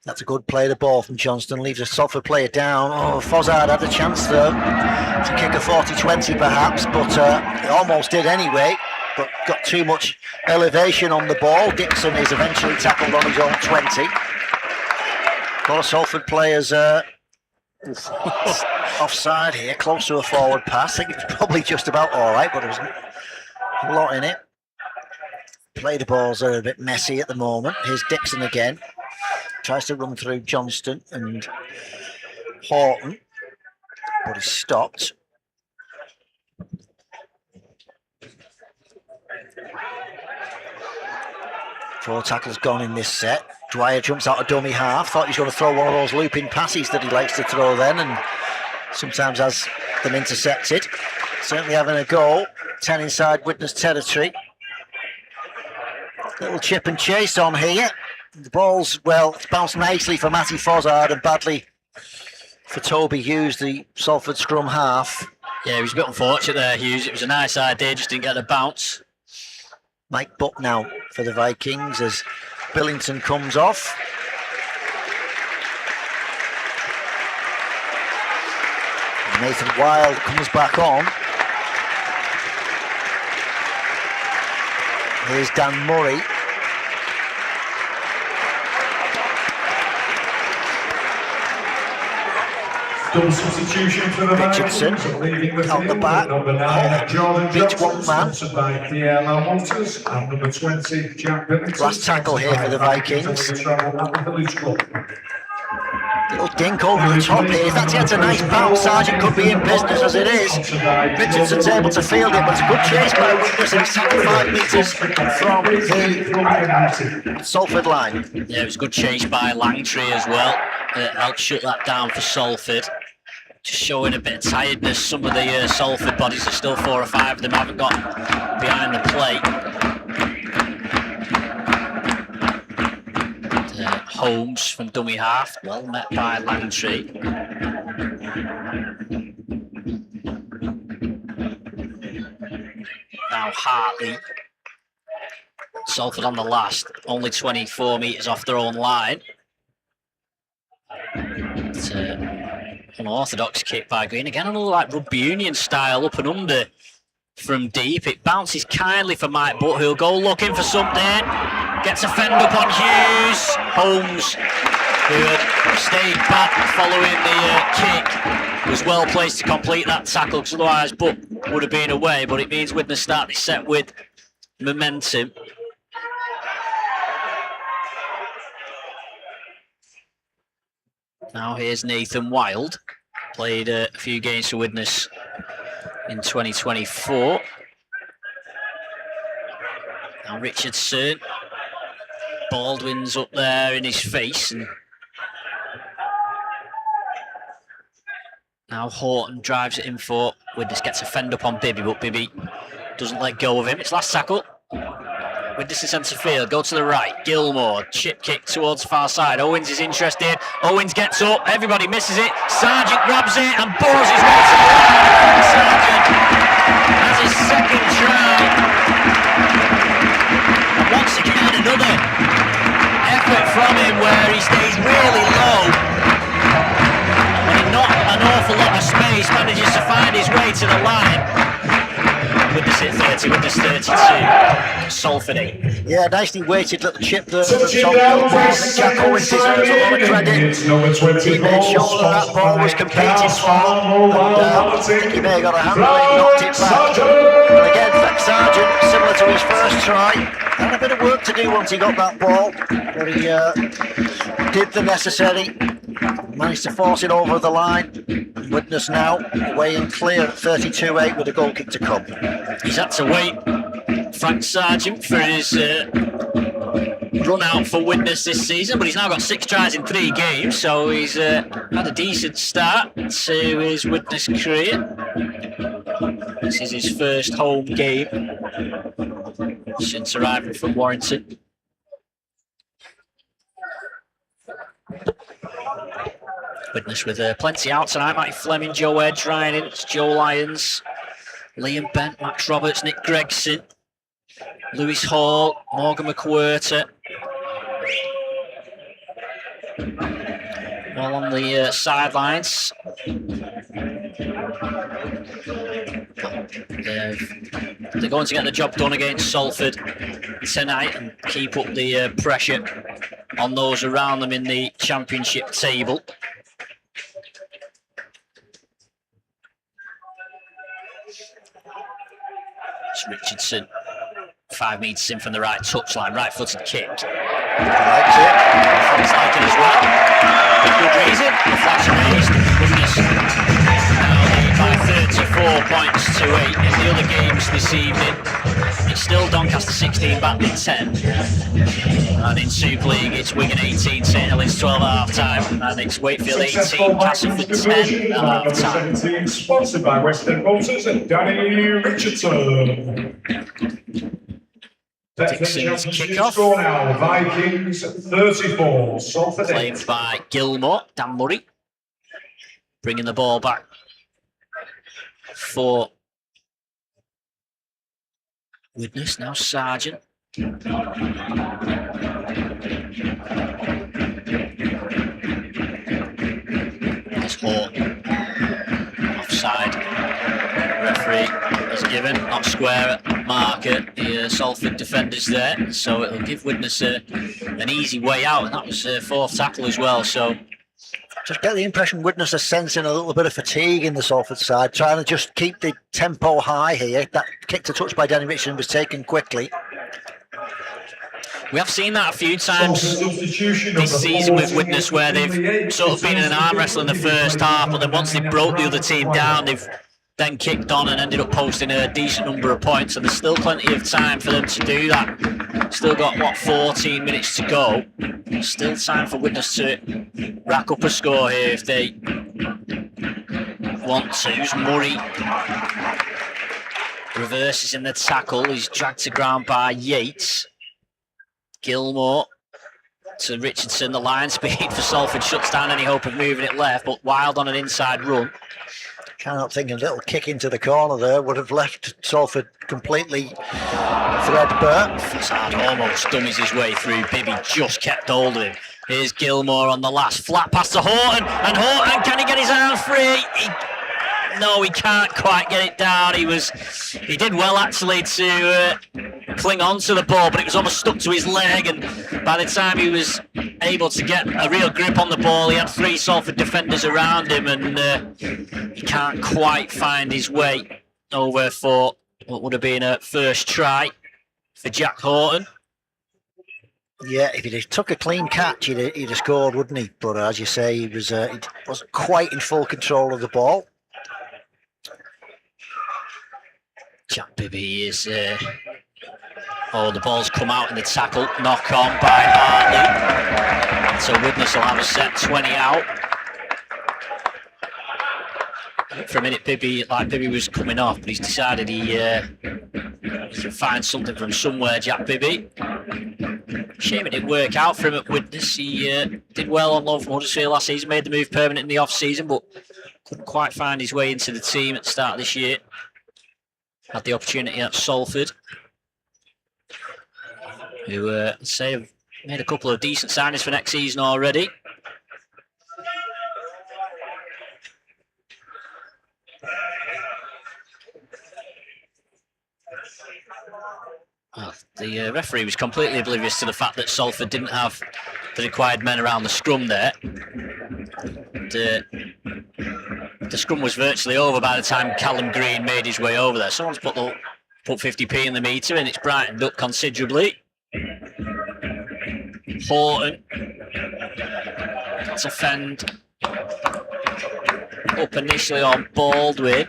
That's a good play, the ball from Johnston, leaves a Salford player down. Oh, Fozzard had a chance though to kick a 40-20 perhaps, but it almost did anyway, but got too much elevation on the ball. Dixon is eventually tackled on his own 20. A lot of Salford players offside here, close to a forward pass. I think it's probably just about all right, but there was a lot in it. Play the balls are a bit messy at the moment. Here's Dixon again. Tries to run through Johnston and Horton, but he's stopped. Four tackles gone in this set. Dwyer jumps out a dummy half. Thought he was going to throw one of those looping passes that he likes to throw then, and sometimes has them intercepted. Certainly having a go. 10 inside Widnes territory. Little chip and chase on here. The ball's, well, it's bounced nicely for Matty Fozzard and badly for Toby Hughes, the Salford scrum half. Yeah, he was a bit unfortunate there, Hughes. It was a nice idea, just didn't get the bounce. Mike Buck now for the Vikings as Billington comes off. Nathan Wilde comes back on. Here's Dan Murray. Double substitution for the Richardson out the back. Number 9, Jordan Beats Johnson, one man. sponsored by DLR Motors, and number 20, Jack Billington. Last tackle here for the Vikings. Little dink over the top here. If that gets a nice bounce, Sargent could be in business as it is. Richardson's able to field it, but it's a good chase by Widnes, and he's 75 metres from the Salford line. Yeah, it was a good chase by Langtree as well. Helped shut that down for Salford. just showing a bit of tiredness. Some of the Salford bodies are still 4 or 5 of them haven't got behind the plate. Holmes from dummy half, well met by Langtree. Now Hartley. Salford on the last, only 24 metres off their own line. It's an unorthodox kick by Green. Again, another like rugby union style, up and under from deep. It bounces kindly for Mike Butt, who'll go looking for something. Gets a fend up on Hughes. Holmes, who had stayed back following the kick, was well placed to complete that tackle, because otherwise Butt would have been away. But it means Widnes start this set with momentum. Now here's Nathan Wild. Played a few games for Widnes in 2024. Now Richardson. Baldwin's up there in his face. And now Horton drives it in for Widnes. Gets a fend up on Bibby, but Bibby doesn't let go of him. It's last tackle. Widnes in centre field, go to the right. Gilmore, chip kick towards the far side. Owens is interested. Owens gets up, everybody misses it. Sargent grabs it and bores his way to the line. Sargent has his second try. And once again, another effort from him where he stays really low. And in not an awful lot of space, manages to find his way to the line. Widnes at 30, Widnes 32, Salford 8. Yeah, nicely weighted little chip there from Tom Gilmore. I think Jack Owens deserves a lot of credit. He made sure that ball was competed for, and I think he may have got a hand on it, knocked it back. And again, thanks Sargent, similar to his first try. Had a bit of work to do once he got that ball, but he did the necessary. Managed to force it over the line. Widnes now away and clear at 32-8 with a goal kick to come. He's had to wait, Frank Sargent, for his run out for Widnes this season, but he's now got 6 tries in 3 games, so he's had a decent start to his Widnes career. This is his first home game since arriving from Warrington. Widnes with plenty out tonight. Matty Fleming, Joe Edge, Ryan Ince, Joe Lyons, Liam Bent, Max Roberts, Nick Gregson, Lewis Hall, Morgan McWhirter. All on the sidelines. They're going to get the job done against Salford tonight and keep up the pressure on those around them in the championship table. It's Richardson, 5 metres in from the right touchline, right-footed kick. Likes it. Fans like it as well. Good reason. The flags are raised. Widnes now lead by 34 points to 8 in the other games this evening. It's still Doncaster 16, Batley 10. And in Super League, it's Wigan 18, St Helens 12 at half-time. And it's Wakefield 18, Castleford 10 at half-time. 17, sponsored by Western Motors and Danny Richardson. Dixon's kick-off. Score now, Vikings 34, Salford 8. Claimed by Gilmore, Dan Murray. Bringing the ball back for Widnes, now Sargent. It's Horton. Offside. Referee has given, not square at marker. The Salford defenders there, so it'll give Widnes an easy way out, and that was 4th tackle as well. So just get the impression Widnes are sensing a little bit of fatigue in the Salford side, trying to just keep the tempo high here. That kick to touch by Danny Richardson was taken quickly. We have seen that a few times this season with Widnes, where they've sort of been in an arm wrestle in the first half, but then once they broke the other team down, they've then kicked on and ended up posting a decent number of points. And there's still plenty of time for them to do that. Still got, 14 minutes to go. Still time for Widnes to rack up a score here if they 1-2s. Murray reverses in the tackle. He's dragged to ground by Yates. Gilmore to Richardson. The line speed for Salford shuts down any hope of moving it left, but Wild on an inside run. Cannot think a little kick into the corner there would have left Salford completely threadbare. Fassad almost dummies his way through. Bibby just kept hold of him. Here's Gilmore on the last flat pass to Horton, and Horton, can he get his arm free? No, he can't quite get it down. He did well actually to cling on to the ball, but it was almost stuck to his leg, and by the time he was able to get a real grip on the ball, he had 3 Salford defenders around him, and he can't quite find his way over for what would have been a first try for Jack Horton. Yeah, if he'd have took a clean catch, he'd have scored, wouldn't he? But as you say, he wasn't quite in full control of the ball. Jack Bibby is... the ball's come out in the tackle. Knock on by Hartley. So Widnes will have a set 20 out. For a minute, Bibby was coming off, but he's decided he can find something from somewhere, Jack Bibby. Shame it didn't work out for him at Widnes. He did well on loan from Huddersfield last season, made the move permanent in the off-season, but couldn't quite find his way into the team at the start of this year. Had the opportunity at Salford, who have made a couple of decent signings for next season already. Well, the referee was completely oblivious to the fact that Salford didn't have the required men around the scrum there. The scrum was virtually over by the time Callum Green made his way over there. Someone's put 50p in the meter, and it's brightened up considerably. Horton to fend up initially on Baldwin.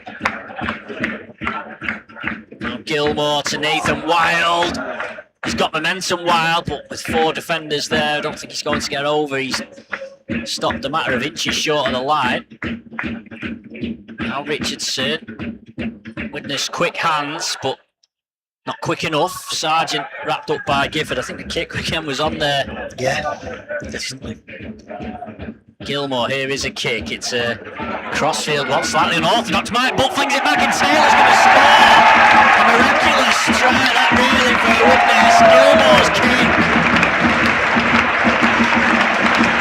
Now Gilmore to Nathan Wild. He's got momentum, Wild, but with 4 defenders there, I don't think he's going to get over. He's stopped a matter of inches short of the line. Now Richardson. Widnes quick hands, but not quick enough. Sargent wrapped up by Gifford. I think the kick again was on there. Yeah. Gilmore, here is a kick. It's a crossfield one, slightly unorthodox. Mike Butt flings it back, and Taylor's going to score. A miraculous try, that really, for Widnes. Gilmore's kick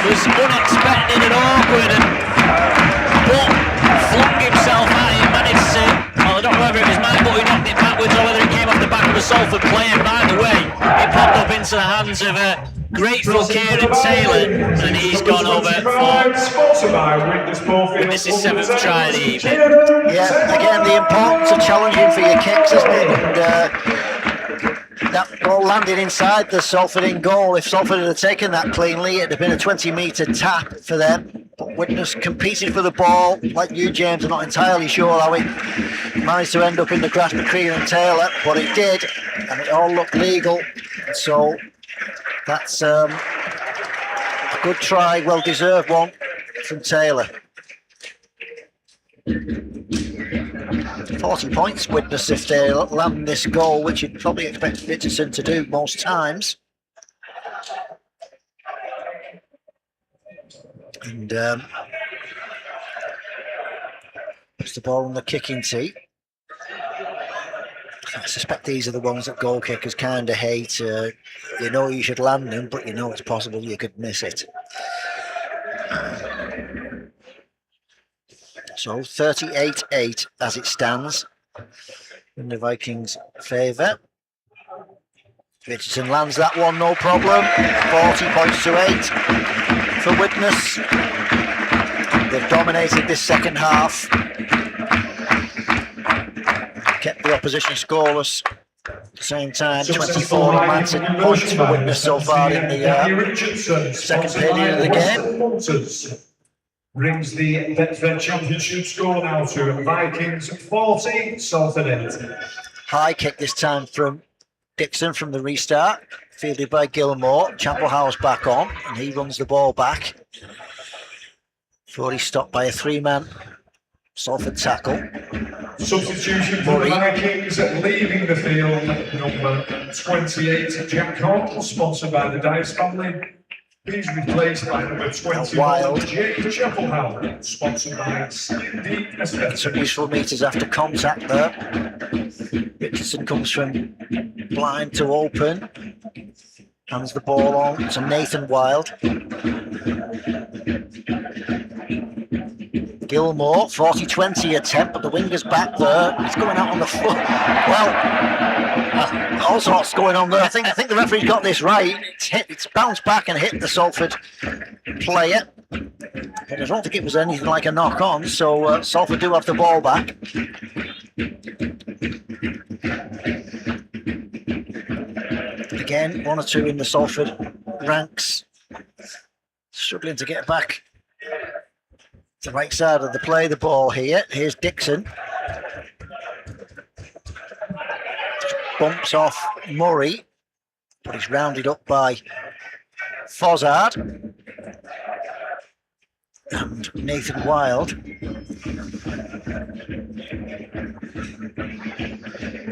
was unexpected and awkward, and Butt flung himself at him, managed to... Well, I don't know whether it was Mike Butt who knocked it backwards or whether it came off the back of a Salford player. By the way, it popped up into the hands of a grateful Kieran Taylor, and he's gone over for Widnes' 7th try of the evening. Yeah, again, the importance of challenging for your kicks, isn't it? And that ball landed inside the Salford in goal. If Salford had taken that cleanly, it'd have been a 20-metre tap for them. But Widnes competed for the ball. Like you, James, I'm not entirely sure how it managed to end up in the grasp of Kieran Taylor, but it did, and it all looked legal. So that's a good try, well-deserved one from Taylor. 40 points, Widnes, if they land this goal, which you'd probably expect Richardson to do most times. And puts the ball on the kicking tee. I suspect these are the ones that goal kickers kind of hate. You know you should land them, but you know it's possible you could miss it. So 38-8 as it stands in the Vikings' favour. Richardson lands that one, no problem. 40 points to 8 for Widnes. They've dominated this second half. Kept the opposition scoreless at the same time. 24 romantic points for Widnes so far in the second period of the game. Brings the Betfred Championship score now to Vikings 40, Salford 8. High kick this time from Dixon from the restart, fielded by Gilmore. Champelhouse back on, and he runs the ball back before he's stopped by a 3-man Salford tackle. Substitution for the Vikings, leaving the field, number 28, Jack Horton, sponsored by the Dice family. He's replaced by number 21, Wild. Jake Chapelhouse, sponsored by Cindy Estes. Some useful meters after contact there. Richardson comes from blind to open. Hands the ball on to Nathan Wild. Gilmore, 40-20 attempt, but the winger's back there. He's going out on the foot. Well, all sorts going on there. I think the referee got this right. It's bounced back and hit the Salford player. But I don't think it was anything like a knock on, so Salford do have the ball back. Again, 1 or 2 in the Salford ranks, struggling to get back to the right side of the play. The ball here. Here's Dixon. Just bumps off Murray, but he's rounded up by Fozzard and Nathan Wild.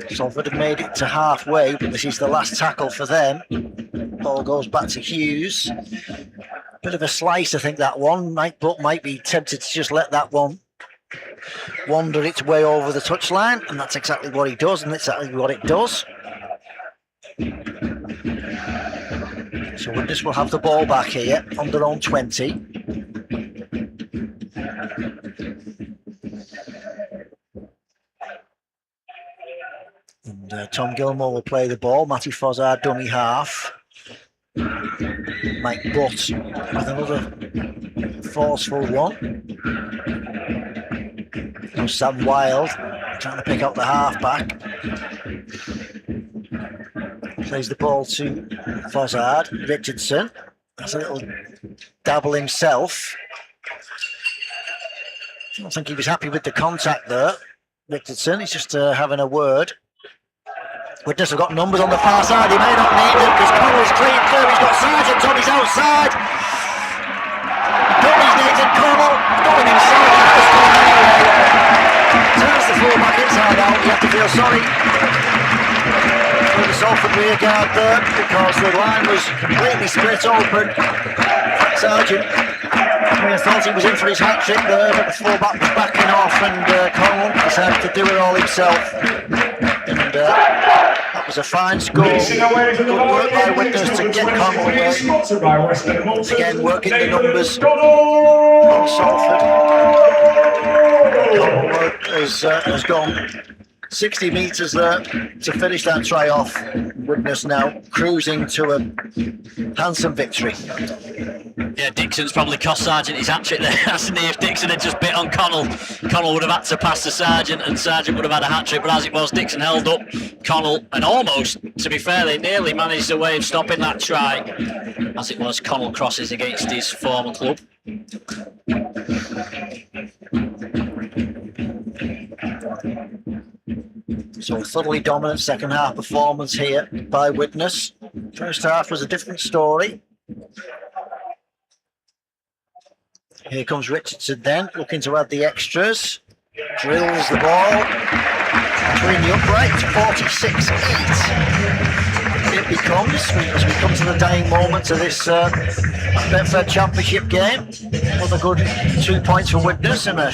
Salford have made it to halfway, but this is the last tackle for them. Ball goes back to Hughes. Bit of a slice, I think, that one. Mike Butt might be tempted to just let that one wander its way over the touchline, and that's exactly what he does, and exactly what it does. So Widnes will have the ball back here on their own 20. And Tom Gilmore will play the ball. Matty Fozzard, dummy half. Mike Butt with another forceful one. Now Sam Wild trying to pick up the half-back. Plays the ball to Fozzard. Richardson has a little dabble himself. I don't think he was happy with the contact there. Richardson, he's just having a word. Widnes have got numbers on the far side. He may not need them because Connell's clean through. He's got Sargent on his outside. Dummies Nathan Connell going inside. Turns the fullback inside out. You have to feel sorry for the Salford rear guard there because the line was completely split open. Sargent, I thought he was in for his hat trick there, but the fullback was backing off, and Connell decided to do it all himself. And that was a fine score. Good work by Widnes to get Connell away. Again, working the numbers on Salford. Connell has gone 60 metres there to finish that try off. Widnes now cruising to a handsome victory. Yeah, Dixon's probably cost Sargent his hat-trick there, hasn't he? If Dixon had just bit on Connell, Connell would have had to pass to Sargent, and Sargent would have had a hat-trick, but as it was, Dixon held up Connell, and almost, to be fair, they nearly managed a way of stopping that try. As it was, Connell crosses against his former club. So a thoroughly dominant second half performance here by Widnes. First half was a different story. Here comes Richardson then, looking to add the extras. Drills the ball between the uprights, 46-8. It becomes, as we come to the dying moments of this Betfred Championship game. Another good 2 points for Widnes and a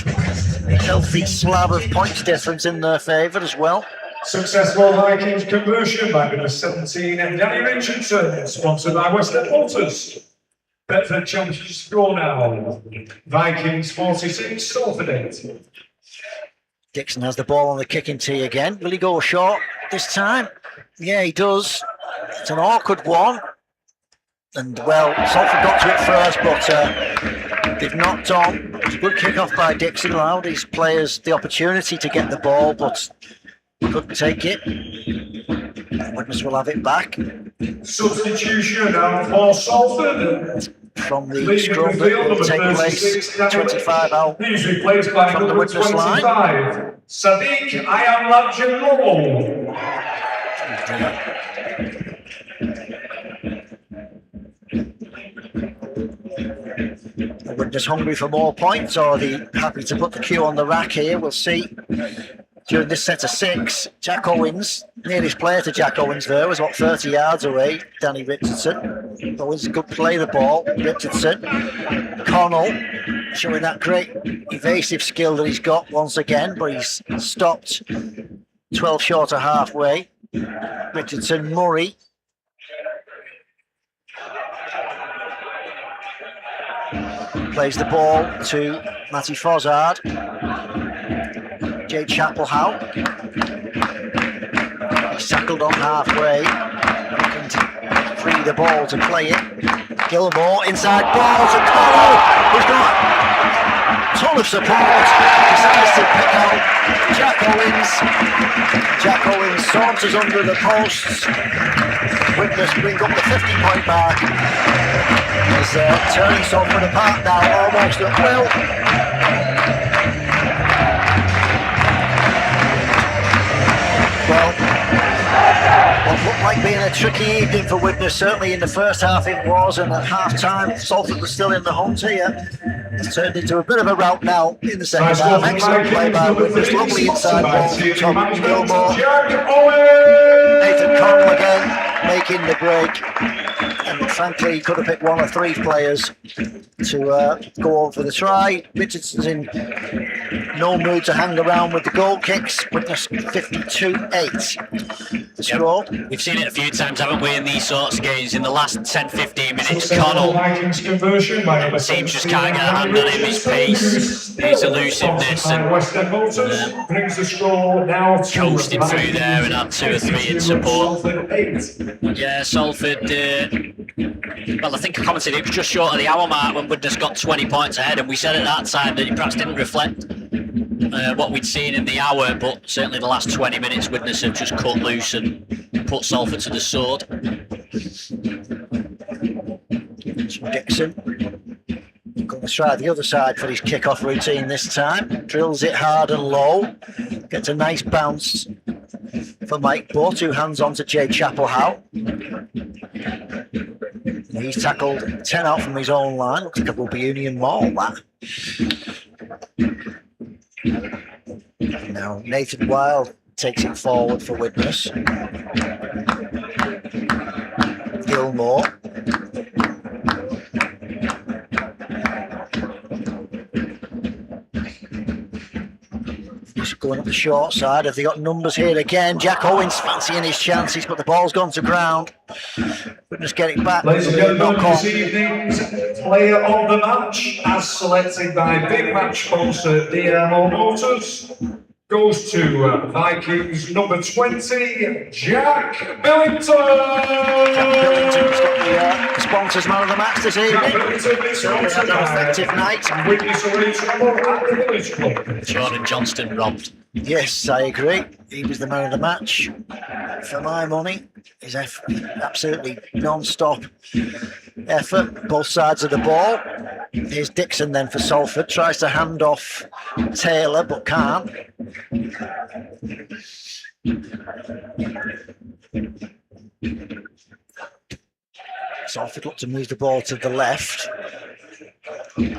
healthy slab of points difference in their favour as well. Successful Vikings conversion by number 17 and Danny Richardson, sponsored by Western Motors. Betfred Championship score now. Vikings 46, Salford 8. Dixon has the ball on the kicking tee again. Will he go short this time? Yeah, he does. It's an awkward one. And, well, Salford got to it first, but they've knocked on. It's a good kick-off by Dixon, allowed his players the opportunity to get the ball, but couldn't take it. Widnes will have it back. Substitution now for Salford. From the scrum that will take place 25 out He's replaced by from the number Widnes line. 25, Sadiq Ayalajalol. We're just hungry for more points, or are they happy to put the cue on the rack here? We'll see. During this set of 6, Jack Owens, nearest player to Jack Owens there, was about 30 yards away, Danny Richardson. Owens could play the ball. Richardson, Connell, showing that great evasive skill that he's got once again, but he's stopped 12 short of halfway. Richardson, Murray. Plays the ball to Matty Fozzard. Jay Chapelhow. He's tackled on halfway. Looking to free the ball to play it. Gilmore inside ball to Connell, who's got a ton of support. Decides to pick out Jack Owens. Jack Owens saunters under the posts. Widnes bring up the 50-point mark. He's turning Salford apart now, almost at will. Well, what looked like being a tricky evening for Widnes, certainly in the first half it was, and at half-time Salford was still in the hunt here. It's turned into a bit of a rout now in the second half. Excellent play by Widnes, lovely inside ball from Tom Gilmore. Nathan Connell again making the break. And frankly, he could have picked one or 3 players to go over for the try. Richardson's in no mood to hang around with the goal kicks. Widnes 52-8. The score. We've seen it a few times, haven't we, in these sorts of games. In the last 10-15 minutes, Connell teams just can't get a hand on him. His pace, his elusiveness, and coasted through there and had 2 or 3 in support. Yeah, Salford. Well, I think I commented it was just short of the hour mark when Widnes got 20 points ahead, and we said at that time that it perhaps didn't reflect what we'd seen in the hour, but certainly the last 20 minutes Widnes have just cut loose and put Salford to the sword. Dixon going to try the other side for his kick-off routine this time. Drills it hard and low. Gets a nice bounce for Mike Butt, who hands on to Jay Chapelhow. He's tackled 10 out from his own line. Looks like a rugby union wall, that. Now Nathan Wild takes it forward for Widnes. Gilmore. Just going up the short side. Have they got numbers here again? Jack Owens fancying his chances, but the ball's gone to ground. Widnes get it back. Ladies and gentlemen, this evening's player of the match, as selected by big match sponsor DLO Motors, goes to Vikings number 20, Jack Billington. Jack Billington's got the sponsors man of the match this evening. Certainly had an effective night. Jordan Johnston robbed. Yes, I agree. He was the man of the match. For my money, his absolutely non-stop effort, both sides of the ball. Here's Dixon then for Salford. Tries to hand off Taylor, but can't. Salford look to move the ball to the left. They'll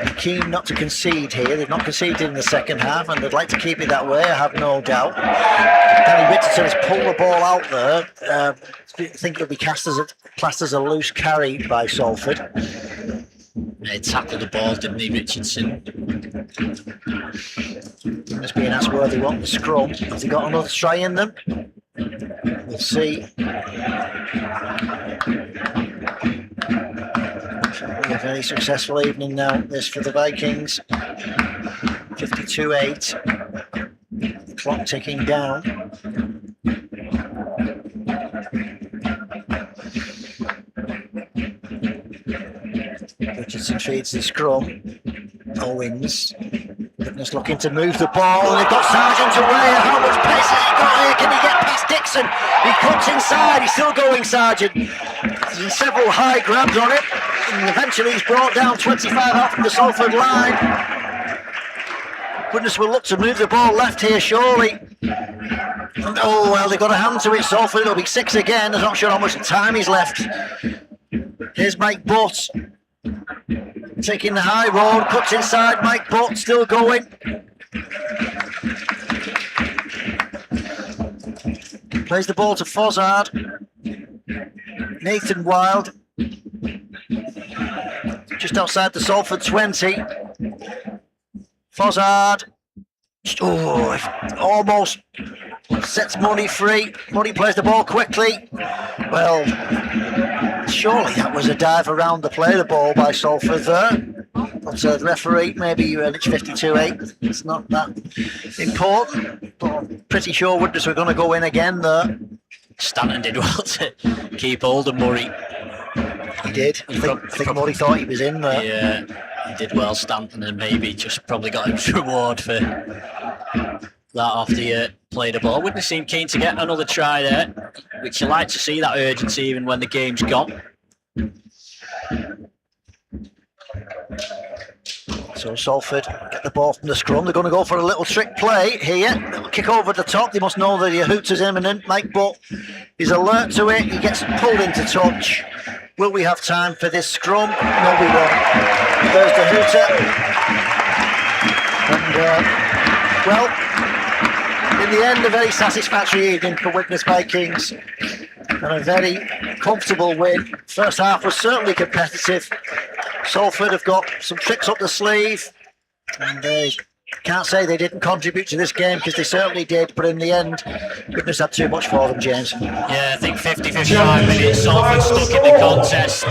be keen not to concede here. They've not conceded in the second half, and they'd like to keep it that way, I have no doubt. Danny Richardson has pulled the ball out there. I think it'll be classed as a loose carry by Salford. He tackled the ball, didn't he, Richardson? It's being asked where they want the scrum. Have they got another try in them? We'll see. A very successful evening now, this for the Vikings. 52-8. The clock ticking down. Richardson feeds the scrum. Owens. Widnes looking to move the ball, and they've got Sargent away. How much pace has he got here? Can he get past Dixon? He cuts inside. He's still going, Sargent. There's several high grabs on it, and eventually he's brought down 25 out from the Salford line. Widnes will look to move the ball left here, surely. Oh, well, they've got a hand to it, Salford. It'll be 6 again. I'm not sure how much time is left. Here's Mike Butt. Taking the high road, cuts inside. Mike Butt still going. Plays the ball to Fozzard. Nathan Wild. Just outside the Salford 20. Fozzard. Oh, almost sets Money free. Money plays the ball quickly. Well, surely that was a dive around the play the ball by Salford there. But the referee, maybe it's 52-8. It's not that important. But I'm pretty sure Widnes were going to go in again there. Stanton did well to keep hold of Murray. He did. I think Murray thought he was in there. Yeah, he did well, Stanton, and maybe just probably got his reward for that after he played the ball. Widnes seemed keen to get another try there, which you like to see, that urgency even when the game's gone. So Salford get the ball from the scrum. They're going to go for a little trick play here. Little kick over the top. They must know that the hoot is imminent. Mike Butt is alert to it. He gets pulled into touch. Will we have time for this scrum? No, we won't. There's the hooter. And, well, in the end, a very satisfactory evening for Widnes Vikings. And a very comfortable win. First half was certainly competitive. Salford have got some tricks up the sleeve, and they can't say they didn't contribute to this game, because they certainly did, but in the end, Widnes had too much for them, James. Yeah, I think 50-55 minutes, Salford stuck in the contest.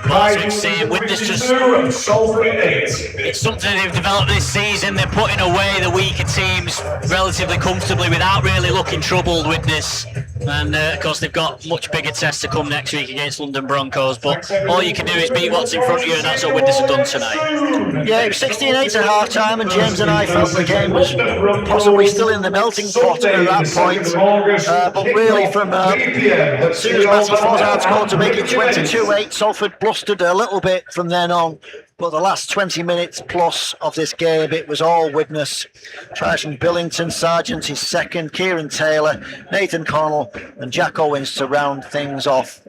But as we've seen, Widnes just... It's something they've developed this season. They're putting away the weaker teams relatively comfortably without really looking troubled, Widnes. And of course they've got much bigger tests to come next week against London Broncos, but all you can do is beat what's in front of you, and that's what Widnes have done tonight. Yeah, it was 16-8 at half time, and James and I felt the game was possibly still in the melting pot at that point, but really from as soon as Matty Fozzard scored to make it 22-8, Salford blustered a little bit from then on. But the last 20 minutes plus of this game, it was all Widnes. Tries from Billington, Sargent his second, Kieran Taylor, Nathan Connell and Jack Owens to round things off.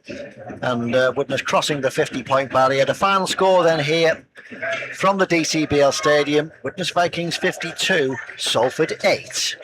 And Widnes crossing the 50-point barrier. The final score then here from the DCBL Stadium, Widnes Vikings 52, Salford 8.